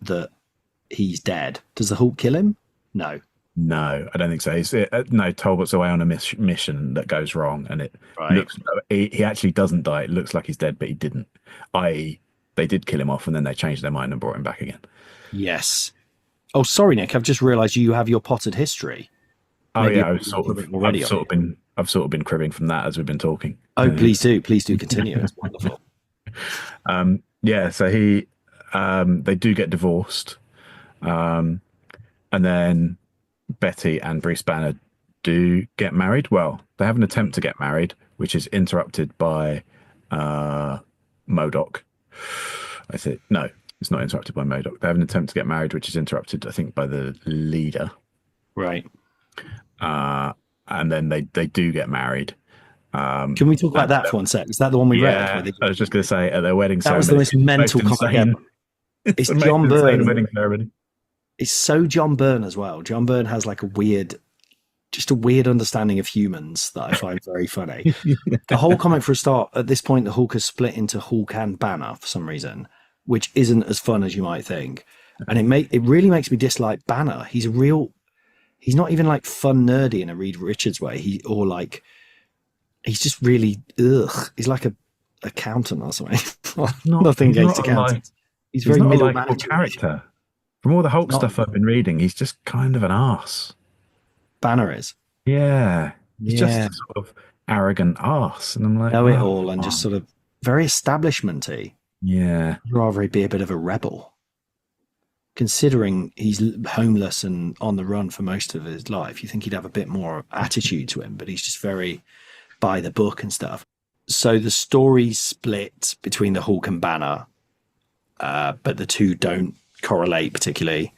he's dead. Does the Hulk kill him? No. no, I don't think so. No, Talbot's away on a mission that goes wrong, and it looks he actually doesn't die. It looks like he's dead, but he didn't. I.e., they did kill him off, and then they changed their mind and brought him back again. Yes. Oh, sorry, Nick. I've just realised you have your potted history. Oh Maybe yeah, I've sort of been cribbing from that as we've been talking. Oh, please do continue. It's wonderful. Yeah, so they do get divorced, and then Betty and Bruce Banner do get married. Well, they have an attempt to get married, which is interrupted by MODOK. I said no, it's not interrupted by MODOK. They have an attempt to get married, which is interrupted, I think, by the leader. Right. And then they do get married. Can we talk about that for one sec? Is that the one we read? I was just going to say at their wedding that ceremony. was the most mental comic ever. It's John Byrne. Wedding ceremony. It's so John Byrne as well. John Byrne has like a weird understanding of humans that I find very funny. The whole comic, for a start, at this point, the Hulk has split into Hulk and Banner for some reason, which isn't as fun as you might think. And it really makes me dislike Banner. He's not even like fun nerdy in a Reed Richards way. He's just really He's like a accountant or something. Nothing against accountants. He's very not middle a likable manager. character. From all the Hulk stuff I've been reading, he's just kind of an arse. Banner is. Yeah. He's just a sort of arrogant arse. And I'm like, know it all and just sort of very establishmenty. Yeah. I'd rather he be a bit of a rebel. Considering he's homeless and on the run for most of his life, you think he'd have a bit more attitude to him, but he's just very by the book and stuff. So the story split between the Hulk and Banner, but the two don't correlate particularly.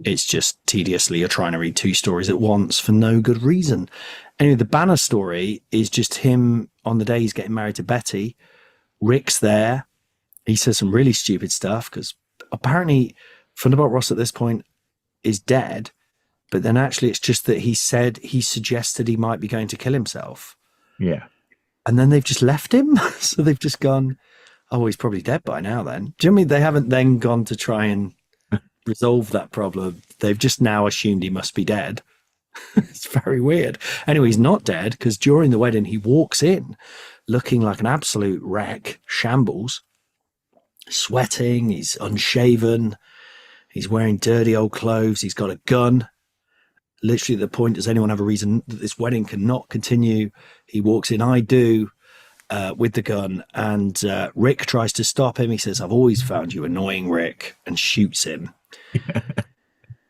It's just tediously you're trying to read two stories at once for no good reason. Anyway, the Banner story is just him on the day he's getting married to Betty. Rick's there. He says some really stupid stuff because apparently Thunderbolt Ross at this point is dead, but then actually it's just that he suggested he might be going to kill himself. Yeah. And then they've just left him. So they've just gone, oh, he's probably dead by now then. Do you know what I mean? They haven't then gone to try and resolve that problem. They've just now assumed he must be dead. It's very weird. Anyway, he's not dead because during the wedding, he walks in looking like an absolute wreck, shambles, sweating, he's unshaven, he's wearing dirty old clothes, he's got a gun. Literally at the point, does anyone have a reason that this wedding cannot continue? He walks in, I do, with the gun, and Rick tries to stop him. He says, I've always found you annoying, Rick, and shoots him.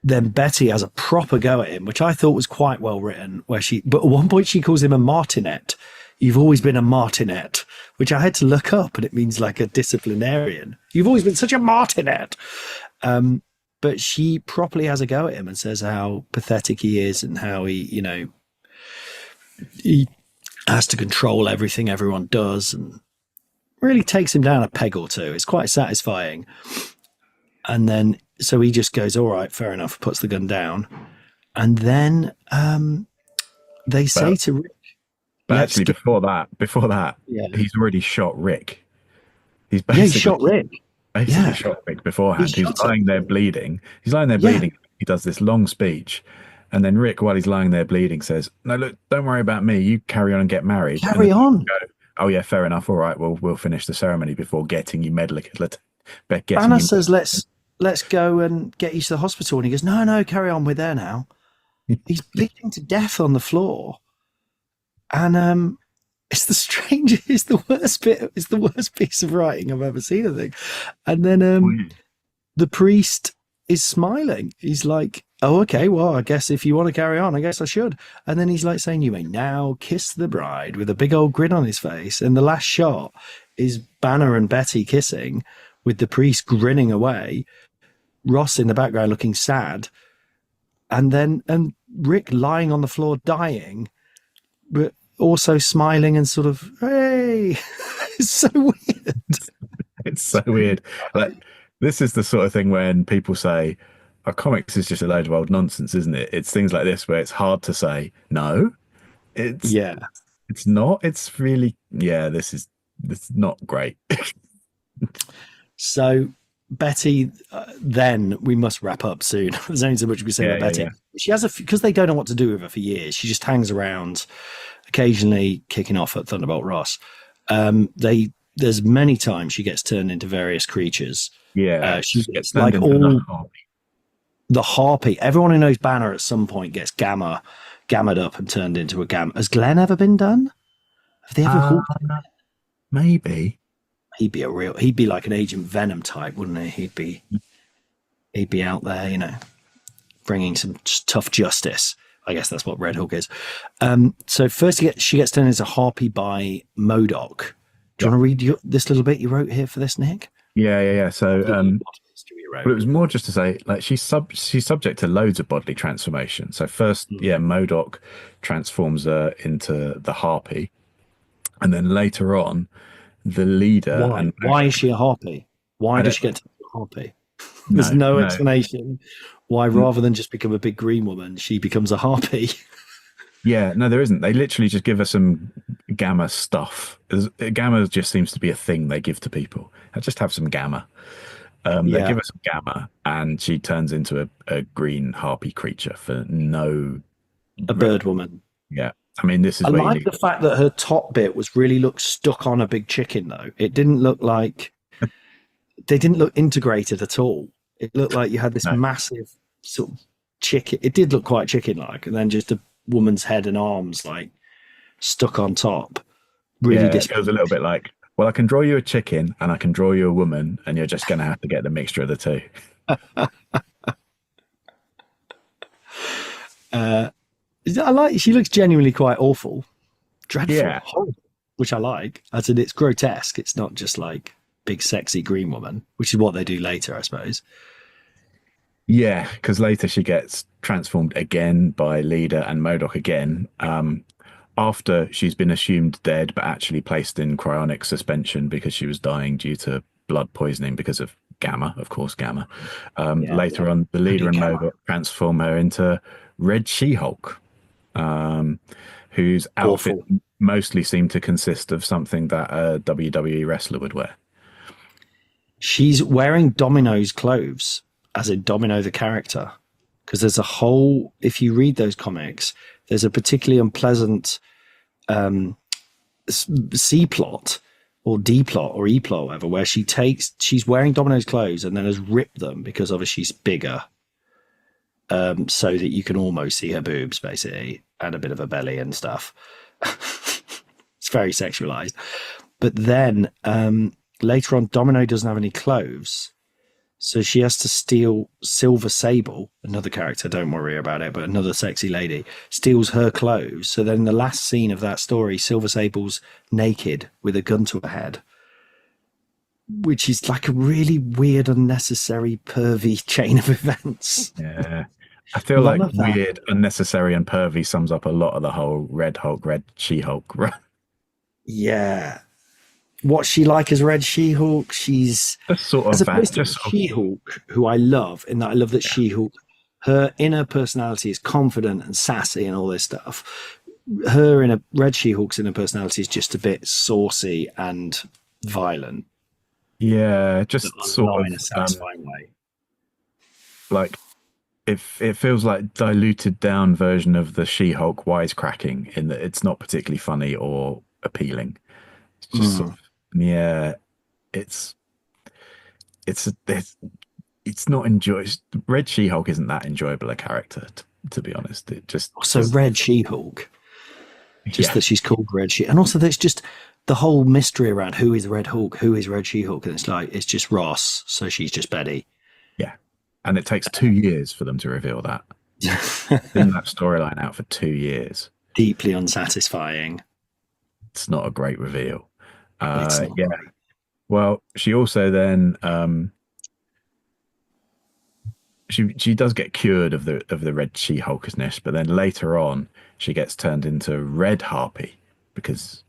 Then Betty has a proper go at him, which I thought was quite well written, but at one point she calls him a martinet. You've always been a martinet, which I had to look up, and it means like a disciplinarian. You've always been such a martinet. But she properly has a go at him and says how pathetic he is and how he has to control everything everyone does and really takes him down a peg or two. It's quite satisfying. And then, so he just goes, all right, fair enough, puts the gun down. And then they say to Rick. But actually, before that, he's already shot Rick. He's basically shot Rick. Basically shot Rick beforehand. He's lying there bleeding. He does this long speech. And then Rick, while he's lying there bleeding, says, no, look, don't worry about me. You carry on and get married. Carry on. Go, oh, yeah, fair enough. All right, well, we'll finish the ceremony before getting you medical. Banner says, let's go and get you to the hospital. And he goes, no, carry on. We're there now. He's bleeding to death on the floor. And it's the strangest, it's the worst bit, it's the worst piece of writing I've ever seen, I think. And then the priest is smiling. He's like, oh, okay, well, I guess if you want to carry on, I guess I should. And then he's like saying, you may now kiss the bride, with a big old grin on his face. And the last shot is Banner and Betty kissing with the priest grinning away, Ross in the background looking sad, and Rick lying on the floor dying, but also smiling and sort of, hey. It's so weird. It's so weird. Like, this is the sort of thing when people say, "Our comics is just a load of old nonsense, isn't it?" It's things like this where it's hard to say no. It's not. It's really This is not great. So Betty, then we must wrap up soon. There's only so much we can say about Betty. She has because they don't know what to do with her for years. She just hangs around, occasionally kicking off at Thunderbolt Ross. There's many times she gets turned into various creatures. She gets like all the Harpy. Everyone who knows Banner at some point gets gammaed up and turned into a gamma. Has Glenn ever been done? Have they ever? Maybe. He'd be like an Agent Venom type, wouldn't he? He'd be out there, bringing some tough justice. I guess that's what Red Hook is. So first she gets turned into Harpy by MODOK. Do you want to read this little bit you wrote here for this, Nick? Yeah. So, but it was more just to say, like, she's subject to loads of bodily transformation. So first, MODOK transforms her into the Harpy, and then later on, the leader. Why is she a Harpy? Why does she get to be a Harpy? There's no explanation why, rather than just become a big green woman, she becomes a Harpy. Yeah, no, there isn't. They literally just give her some gamma stuff. Gamma just seems to be a thing they give to people. I just have some gamma. They give her some gamma, and she turns into a green Harpy creature for a bird woman. Yeah. I mean, this is. I like the fact that her top bit looked stuck on a big chicken, though. It didn't look like they didn't look integrated at all. It looked like you had this massive sort of chicken. It did look quite chicken-like, and then just a woman's head and arms like stuck on top. Really, it feels a little bit like, well, I can draw you a chicken and I can draw you a woman, and you're just going to have to get the mixture of the two. She looks genuinely quite awful, dreadful, horrible, which I like. As in, it's grotesque. It's not just like big sexy green woman, which is what they do later, I suppose. Yeah, because later she gets transformed again by Leader and MODOK again, after she's been assumed dead, but actually placed in cryonic suspension because she was dying due to blood poisoning because of gamma, of course, gamma. Later on, the Leader and MODOK transform her into Red She-Hulk, whose outfit mostly seemed to consist of something that a WWE wrestler would wear. She's wearing Domino's clothes, as in Domino the character, because there's a whole, if you read those comics, there's a particularly unpleasant C plot or D plot or E plot or whatever, where she's wearing Domino's clothes and then has ripped them because obviously she's bigger, so that you can almost see her boobs basically and a bit of a belly and stuff. It's very sexualized. But then later on, Domino doesn't have any clothes. So she has to steal Silver Sable, another character, don't worry about it, but another sexy lady, steals her clothes. So then in the last scene of that story, Silver Sable's naked with a gun to her head, which is like a really weird, unnecessary, pervy chain of events. Yeah. I feel like weird, unnecessary, and pervy sums up a lot of the whole Red Hulk, Red She-Hulk. Yeah. What's she like as Red She-Hulk? She's as opposed to She-Hulk, who I love, in that I love that She-Hulk, her inner personality is confident and sassy and all this stuff. Red She-Hulk's inner personality is just a bit saucy and violent. Yeah, just sort of in a satisfying way. Like it feels like diluted down version of the She-Hulk wisecracking, in that it's not particularly funny or appealing. It's just sort of, it's it's not enjoyable. Red She-Hulk isn't that enjoyable a character, to be honest. It just So Red She-Hulk, just yeah, that she's called Red She, and also there's just the whole mystery around who is Red Hulk, who is Red She-Hulk, and it's just Ross, so she's just Betty. yeah, and it takes 2 years for them to reveal that. In that storyline out for 2 years. Deeply unsatisfying. It's not a great reveal. It's not Yeah. great. Well, she also then she does get cured of the Red She-Hulkishness, but then later on she gets turned into Red Harpy because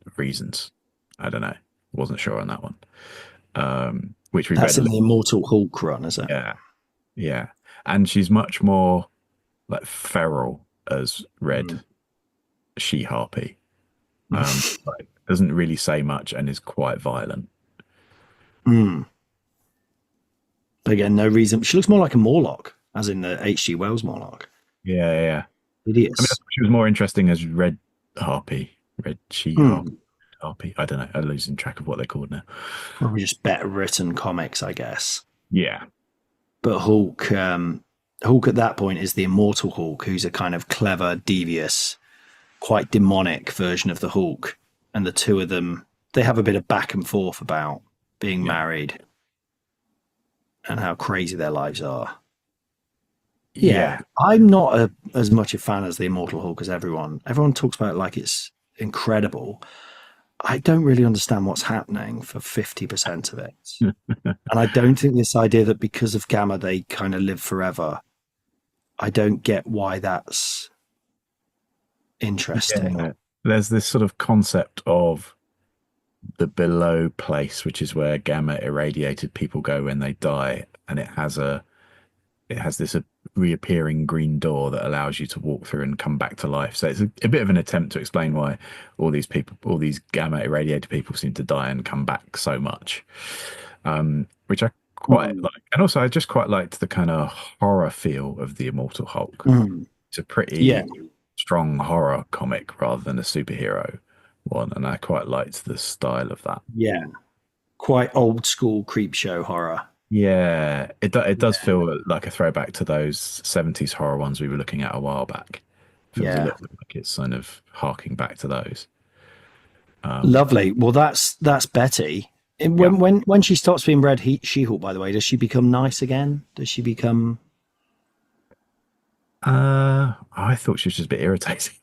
of reasons. I don't know. Wasn't sure on that one. Which we That's read. in the Immortal Hulk run, is it? Yeah, yeah, and she's much more like feral as Red She-Harpy. Like, doesn't really say much and is quite violent. But again, no reason. She looks more like a Morlock, as in the H.G. Wells Morlock. Yeah, yeah. Hideous. I mean, I thought she was more interesting as Red Harpy, Red She-Harpy. I don't know. I'm losing track of what they're called now. Probably just better written comics, I guess. Yeah, But Hulk at that point is the Immortal Hulk, who's a kind of clever, devious, quite demonic version of the Hulk. And the two of them, they have a bit of back and forth about being married and how crazy their lives are. Yeah. I'm not as much a fan as the Immortal Hulk as everyone. Everyone talks about it like it's incredible. I don't really understand what's happening for 50% of it. And I don't think this idea that because of Gamma they kind of live forever, I don't get why that's interesting. Yeah. There's this sort of concept of the below place, which is where gamma irradiated people go when they die, and it has this reappearing green door that allows you to walk through and come back to life. So it's a bit of an attempt to explain why all these gamma irradiated people seem to die and come back so much, which I quite like. And also I just quite liked the kind of horror feel of the Immortal Hulk. It's a pretty strong horror comic rather than a superhero one, and I quite liked the style of that. Yeah, quite old school creep show horror. Yeah, it does feel like a throwback to those 70s horror ones we were looking at a while back. Feels a little bit like it's kind of harking back to those. Lovely. Well, that's Betty. And when she stops being Red She-Hulk, by the way, does she become nice again? Does she become? I thought she was just a bit irritating.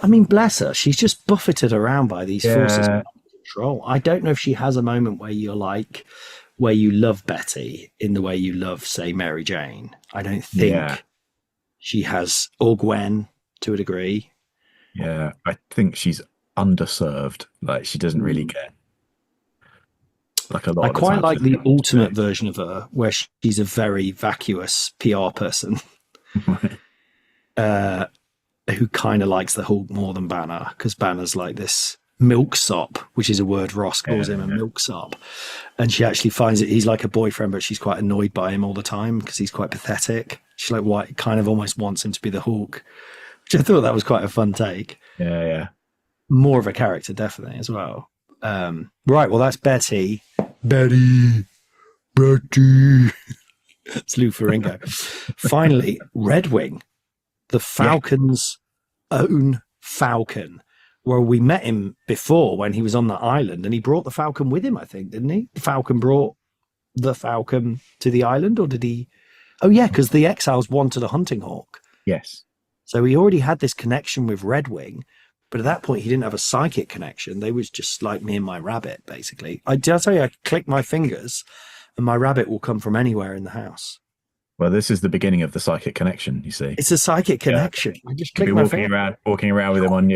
I mean, bless her. She's just buffeted around by these forces of control. I don't know if she has a moment where you love Betty in the way you love, say, Mary Jane. I don't think she has, or Gwen to a degree. Yeah, I think she's underserved. Like, she doesn't really care. Like a lot. I quite like the ultimate version of her, where she's a very vacuous PR person. Who kind of likes the Hulk more than Banner, because Banner's like this milksop, which is a word Ross calls him, a milksop. And she actually finds that he's like a boyfriend, but she's quite annoyed by him all the time because he's quite pathetic. She's like, what, kind of almost wants him to be the Hulk, which I thought that was quite a fun take. Yeah. More of a character, definitely, as well. Right, well, that's Betty. Betty. It's Lou Ferrigno. Finally, Redwing. The Falcon's own Falcon, where we met him before when he was on the island, and he brought the Falcon with him, I think, didn't he? The Falcon brought the Falcon to the island, or did he? Oh, yeah, because the Exiles wanted a hunting hawk. Yes. So he already had this connection with Redwing, but at that point he didn't have a psychic connection. They was just like me and my rabbit, basically. I tell you, I click my fingers and my rabbit will come from anywhere in the house. Well, this is the beginning of the psychic connection, you see. It's a psychic connection. I just click my finger. Walking around with him on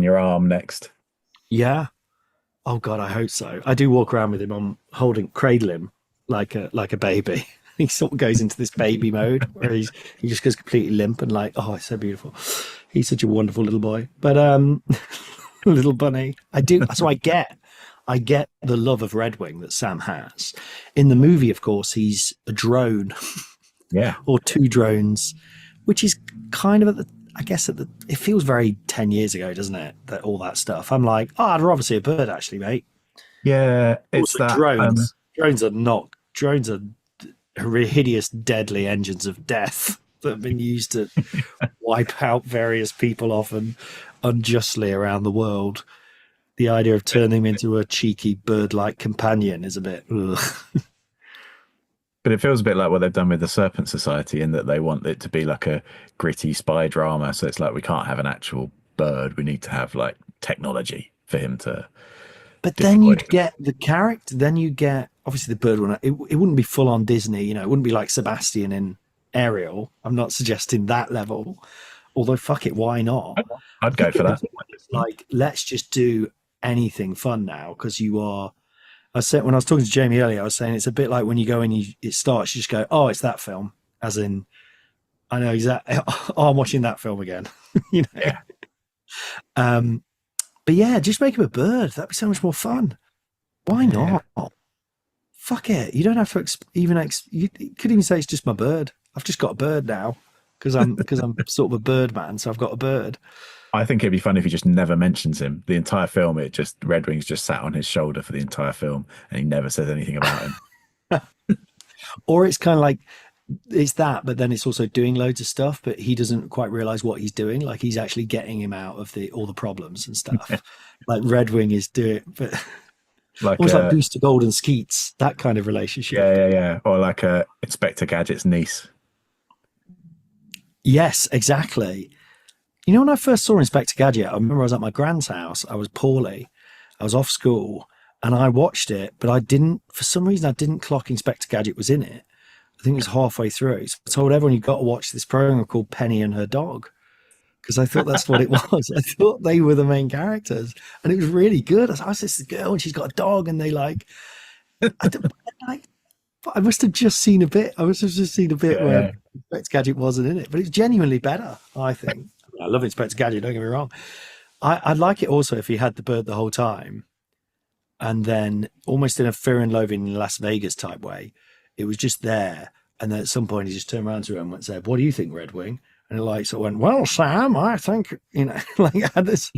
your arm next. Yeah. Oh God, I hope so. I do walk around with him on cradle him like a baby. He sort of goes into this baby mode where he just goes completely limp and like, oh, it's so beautiful. He's such a wonderful little boy. But little bunny. I do. So I get the love of Redwing that Sam has. In the movie, of course, he's a drone. Yeah. Or two drones, which is kind of it feels very 10 years ago, doesn't it? That all that stuff. I'm like, I'd rather see a bird actually, mate. Yeah. It's also, that drones are not drones are hideous, deadly engines of death that have been used to wipe out various people, often unjustly, around the world. The idea of turning them into a cheeky bird-like companion is a bit ugh. But it feels a bit like what they've done with the Serpent Society, in that they want it to be like a gritty spy drama. So it's like, we can't have an actual bird. We need to have like technology for him to. But then you'd get the character. Then you get, obviously, the bird one. It wouldn't be full on Disney. You know, it wouldn't be like Sebastian in Ariel. I'm not suggesting that level. Although, fuck it, why not? I'd go for that. It's like, let's just do anything fun now, because you are. I said when I was talking to Jamie earlier, I was saying it's a bit like when you go and it starts, you just go, oh, it's that film, as in, I know exactly. Oh, I'm watching that film again. You know. Yeah. But yeah, just make him a bird. That'd be so much more fun. Why not? Fuck it. You don't have to you could even say it's just my bird. I've just got a bird now because I'm sort of a bird man, so I've got a bird. I think it'd be fun if he just never mentions him. The entire film, Redwing's just sat on his shoulder for the entire film, and he never says anything about him. Or it's kind of like, it's that, but then it's also doing loads of stuff, but he doesn't quite realize what he's doing. Like, he's actually getting him out of all the problems and stuff. Like Redwing is doing, but like almost like Booster Gold and Skeets, that kind of relationship. Yeah. Or like Inspector Gadget's niece. Yes, exactly. You know, when I first saw Inspector Gadget, I remember I was at my grand's house. I was poorly. I was off school, and I watched it, but for some reason, I didn't clock Inspector Gadget was in it. I think it was halfway through. So I told everyone, you've got to watch this program called Penny and Her Dog, because I thought that's what it was. I thought they were the main characters, and it was really good. I was this girl, and she's got a dog, and they I must have just seen a bit. I must have just seen a bit where Inspector Gadget wasn't in it, but it's genuinely better, I think. I love Inspector Gadget, don't get me wrong. I'd like it also if he had the bird the whole time, and then almost in a Fear and Loathing in Las Vegas type way, it was just there, and then at some point he just turned around to him and said, "What do you think, Redwing?" And it sort of went, "Well, Sam, I think, like, I had this.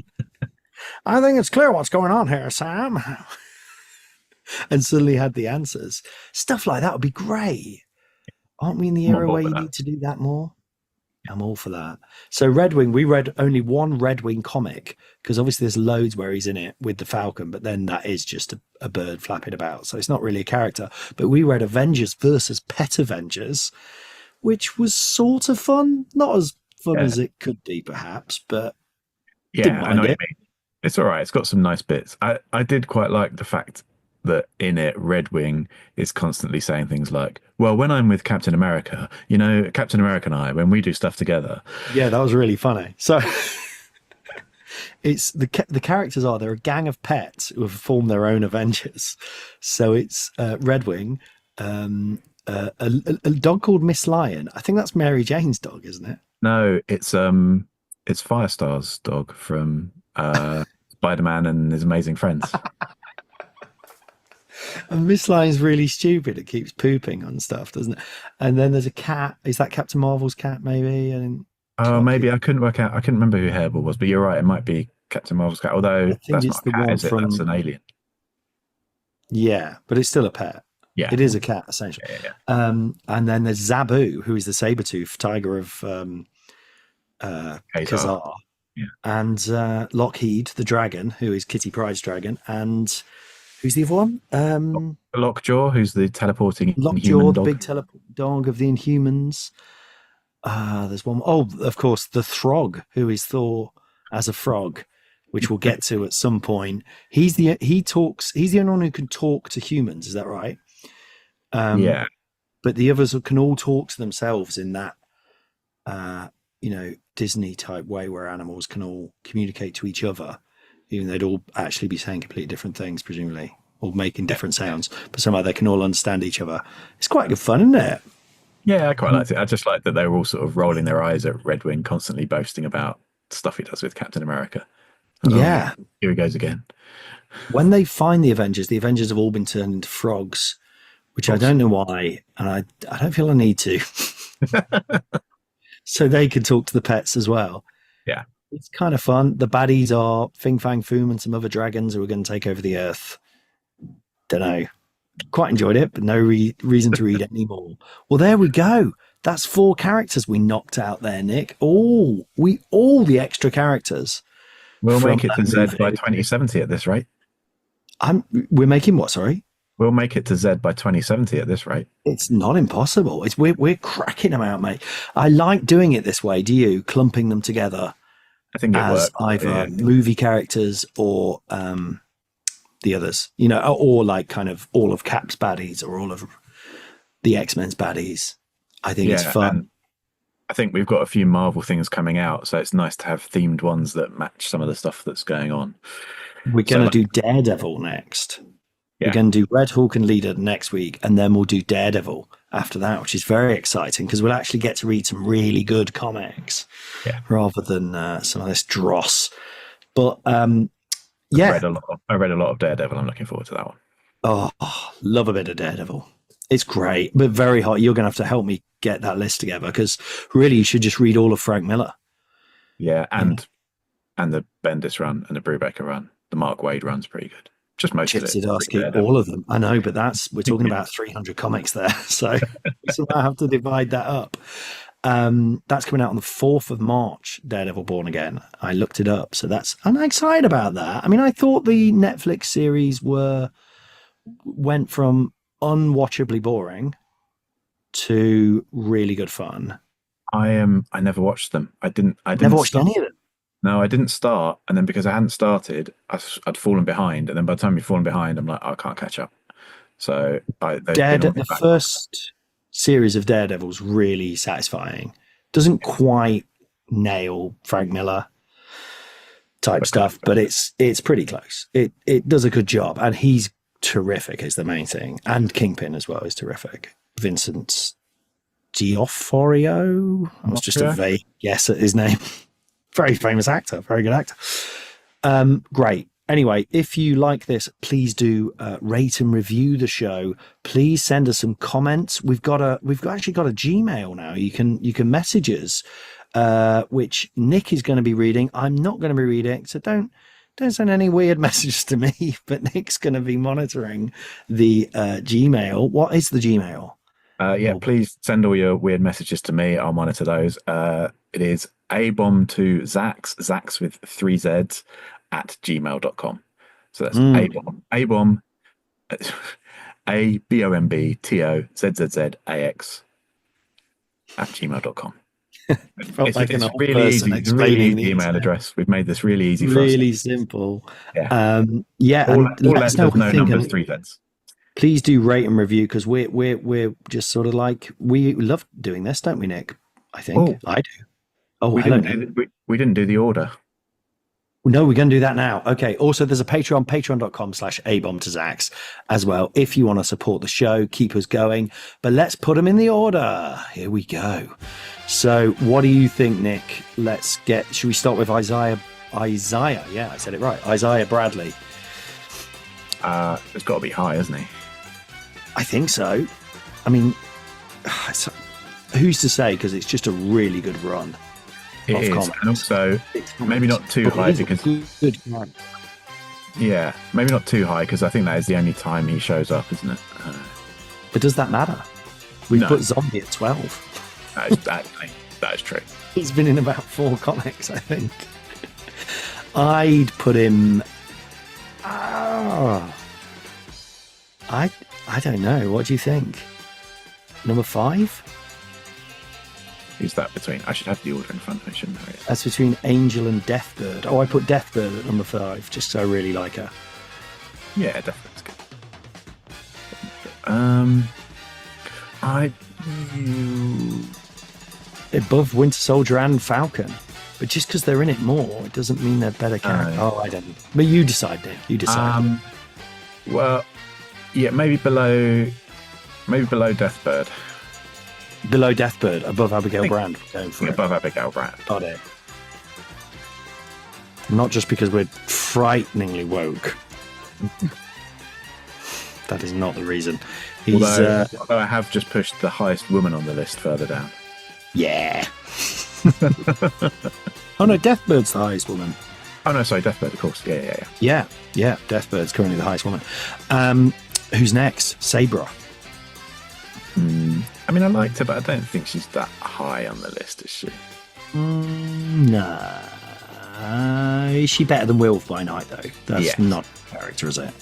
I think it's clear what's going on here, Sam." And suddenly had the answers. Stuff like that would be great. Aren't we in the era where you need to do that more? I'm all for that. So Redwing, we read only one Redwing comic, because obviously there's loads where he's in it with the Falcon, but then that is just a bird flapping about. So it's not really a character. But we read Avengers Vs Pet Avengers, which was sort of fun. Not as fun as it could be, perhaps, but I know what you mean. It's all right. It's got some nice bits. I did quite like the fact that in it, Redwing is constantly saying things like, well, when I'm with Captain America, Captain America and I, when we do stuff together. Yeah, that was really funny. So it's the characters they're a gang of pets who have formed their own Avengers. So it's Redwing, a dog called Miss Lion. I think that's Mary Jane's dog, isn't it? No, it's Firestar's dog from Spider-Man and His Amazing Friends. And Miss Lion's really stupid. It keeps pooping on stuff, doesn't it? And then there's a cat. Is that Captain Marvel's cat, maybe? And maybe. I couldn't work out. I couldn't remember who Hairball was, but you're right. It might be Captain Marvel's cat. Although that's not a cat, is it? That's an alien. Yeah, but it's still a pet. Yeah, it is a cat, essentially. Yeah. And then there's Zabu, who is the saber-tooth tiger of Kazar. Yeah. And Lockheed, the dragon, who is Kitty Pryde's dragon, and who's the other one? Lockjaw, who's the teleporting Lockjaw, the big teleport dog of the Inhumans. There's one. Oh, of course, the Throg, who is Thor as a frog, which we'll get to at some point. He's the only one who can talk to humans. Is that right? Yeah. But the others can all talk to themselves in that, Disney type way where animals can all communicate to each other. Even though they'd all actually be saying completely different things, presumably, or making different sounds, but somehow they can all understand each other. It's quite good fun, isn't it? Yeah, I quite liked it. I just liked that they were all sort of rolling their eyes at Redwing, constantly boasting about stuff he does with Captain America. Yeah. Here he goes again. When they find the Avengers have all been turned into frogs, which I don't know why, and I don't feel I need to. So they can talk to the pets as well. Yeah. It's kind of fun. The baddies are Fing Fang Foom and some other dragons who are going to take over the Earth. Don't know. Quite enjoyed it, but no reason to read anymore. Well, there we go. That's 4 characters we knocked out there, Nick. All the extra characters. We'll from make it to that Z movie. by 2070 at this rate. We're making what? Sorry, We'll make it to Z by 2070 at this rate. it's not impossible. We're cracking them out, mate. I like doing it this way. Do you? Clumping them together I think it as worked. either Yeah. movie characters or the others, or like kind of all of Cap's baddies or all of the X-Men's baddies. I think it's fun. and I think we've got a few Marvel things coming out, so it's nice to have themed ones that match some of the stuff that's going on. We're going to do Daredevil next. Yeah. We're going to do Red Hulk and Leader next week, and then we'll do Daredevil after that, which is very exciting because we'll actually get to read some really good comics rather than some of this dross. But yeah, I read a lot of Daredevil. I'm looking forward to that one. oh, love a bit of Daredevil. It's great, but very hot. You're going to have to help me get that list together because really you should just read all of Frank Miller. Yeah, and the Bendis run and the Brubaker run. The Mark Waid run's pretty good. Just most of it. Zdarsky, all of them. I know, but we're talking about 300 comics there, so I have to divide that up. That's coming out on the 4th of March. Daredevil Born Again. I looked it up, so I'm excited about that. I mean, I thought the Netflix series went from unwatchably boring to really good fun. I never watched them. I didn't Never watched any of them. No, I didn't start, and then because I hadn't started, I'd fallen behind, and then by the time you've fallen behind, I'm like, I can't catch up. So the first series of Daredevil's really satisfying. Doesn't quite nail Frank Miller type stuff, but it's pretty close. It does a good job, and he's terrific is the main thing, and Kingpin as well is terrific. Vincent D'Onofrio. That was just a vague guess at his name. Very famous actor, very good actor. Great. Anyway, if you like this, please do rate and review the show. Please send us some comments. We've actually got a Gmail now. You can message us, which Nick is going to be reading. I'm not going to be reading, so don't send any weird messages to me. But Nick's going to be monitoring the Gmail. What is the Gmail? Please send all your weird messages to me. I'll monitor those. It is abombtozzzax, Zzzax with 3 Zs, at gmail.com. So that's abomb, ABOMBTOZZZAX at gmail.com. It's really easy. It's a really easy email address. We've made this really easy for us. Really simple. Yeah. All letters, no numbers, 3 Zs. Please do rate and review because we're just sort of like we love doing this, don't we, Nick? I think I do. Oh, we didn't do the order. No, we're going to do that now. Okay. Also, there's a Patreon, patreon.com/abombtozzzax as well. If you want to support the show, keep us going. But let's put them in the order. Here we go. So what do you think, Nick? Should we start with Isiah? Yeah, I said it right. Isiah Bradley. It's got to be high, isn't he? I think so. I mean, who's to say? Because it's just a really good run. It is, comics. and also maybe not too high because good. Yeah, maybe not too high because I think that is the only time he shows up, isn't it? But does that matter? We've put Zombie at 12. That is true. He's been in about 4 comics, I think. I'd put him. I don't know. What do you think? Number 5? Who's that between? I should have the order in front of me, shouldn't I? That's between Angel and Deathbird. Oh, I put Deathbird at number 5 just so I really like her. Yeah, Deathbird's good. Above Winter Soldier and Falcon. But just because they're in it more, it doesn't mean they're better characters. I don't know. But you decide, Nick. You decide. Well, yeah, maybe below Deathbird. Below Deathbird, above Abigail Brand. Going for above Abigail Brand. Got it. Not just because we're frighteningly woke. That is not the reason. Although I have just pushed the highest woman on the list further down. Yeah. Oh no, Deathbird's the highest woman. Oh no, sorry, Deathbird, of course. Yeah. Yeah, Deathbird's currently the highest woman. Who's next? Sabra. I mean, I liked her, but I don't think she's that high on the list, is she? Nah. Is she better than Wilf by Night, though? That's Yes. not a character, is it?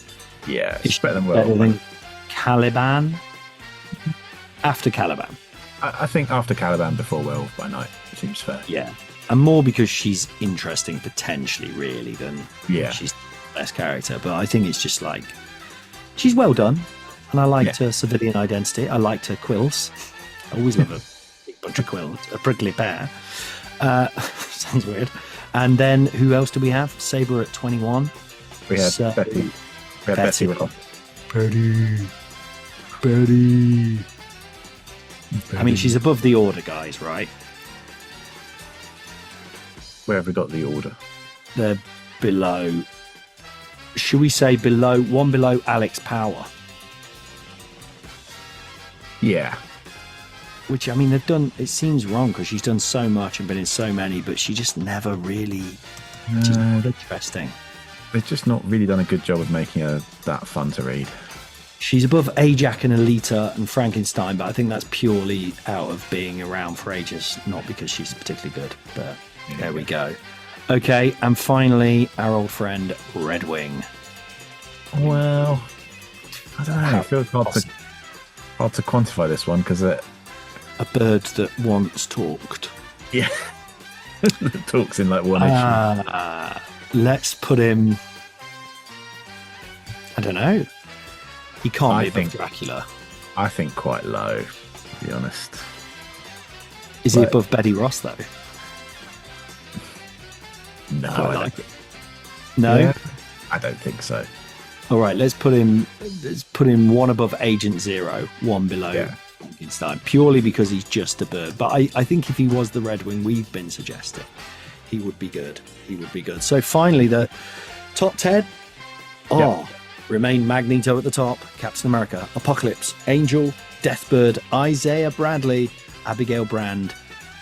Yeah, Is she's she better than better Will. than Caliban? After Caliban. I think after Caliban, before Will by Night seems fair. Yeah. And more because she's interesting, potentially, really, than Yeah. she's the best character. But I think it's just like, she's well done. And I liked her civilian identity. I liked her quills. I always love a big bunch of quills. A prickly pear. Sounds weird. And then who else do we have? Sabra at 21. We had So- Betty. We had Betty. Betty. I mean, she's above the order, guys, right? Where have we got the order? They're below. Should we say below Alex Power? Yeah. Which, I mean, they've done, it seems wrong because she's done so much and been in so many, but she just never really. She's interesting. They've just not really done a good job of making her that fun to read. She's above Ajax and Alita and Frankenstein, but I think that's purely out of being around for ages, not because she's particularly good. But there we go. Okay, and finally, our old friend Redwing. Well, I don't know. It feels hard to quantify this one because A bird that once talked. it talks in like one issue. Let's put him. I don't know. He can't I be above think- Dracula. I think quite low, to be honest. Is he Right. above Betty Ross though? No, I I like don't. it. No. Yeah, I don't think so. All right. Let's put him one above Agent Zero, one below Yeah. Frankenstein, purely because he's just a bird. But I think if he was the Redwing we've been suggesting, he would be good. He would be good. So finally, the top 10. Remain Magneto at the top, Captain America, Apocalypse, Angel, Deathbird, Isiah Bradley, Abigail Brand,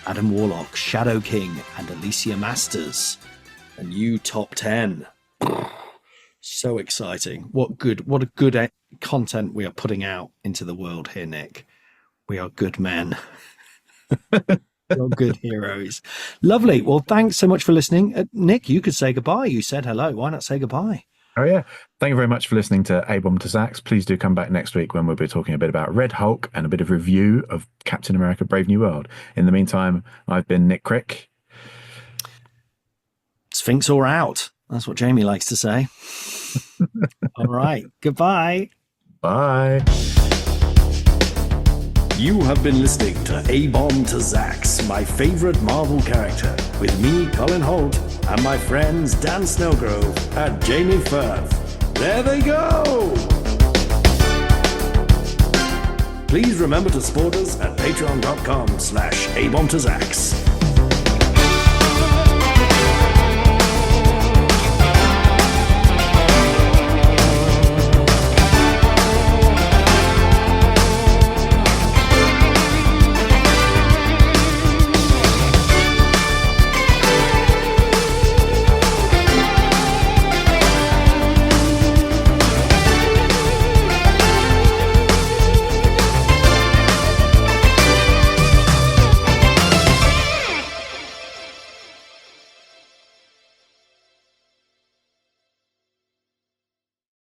Adam Warlock, Shadow King, and Alicia Masters. A new top 10. So exciting. What a good content we are putting out into the world here, Nick. We are good men. We are good heroes. Lovely. Well, thanks so much for listening. Nick, you could say goodbye. You said hello. Why not say goodbye? Oh, yeah. Thank you very much for listening to abombtozzzax. Please do come back next week when we'll be talking a bit about Red Hulk and a bit of review of Captain America Brave New World. In the meantime, I've been Nick Crick. Sphinx or out. That's what Jamie likes to say. All right. Goodbye. Bye. You have been listening to abombtozzzax, my favorite Marvel character, with me, Colin Holt, and my friends Dan Snowgrove and Jamie Firth. There they go! Please remember to support us at patreon.com/abombtozzzax.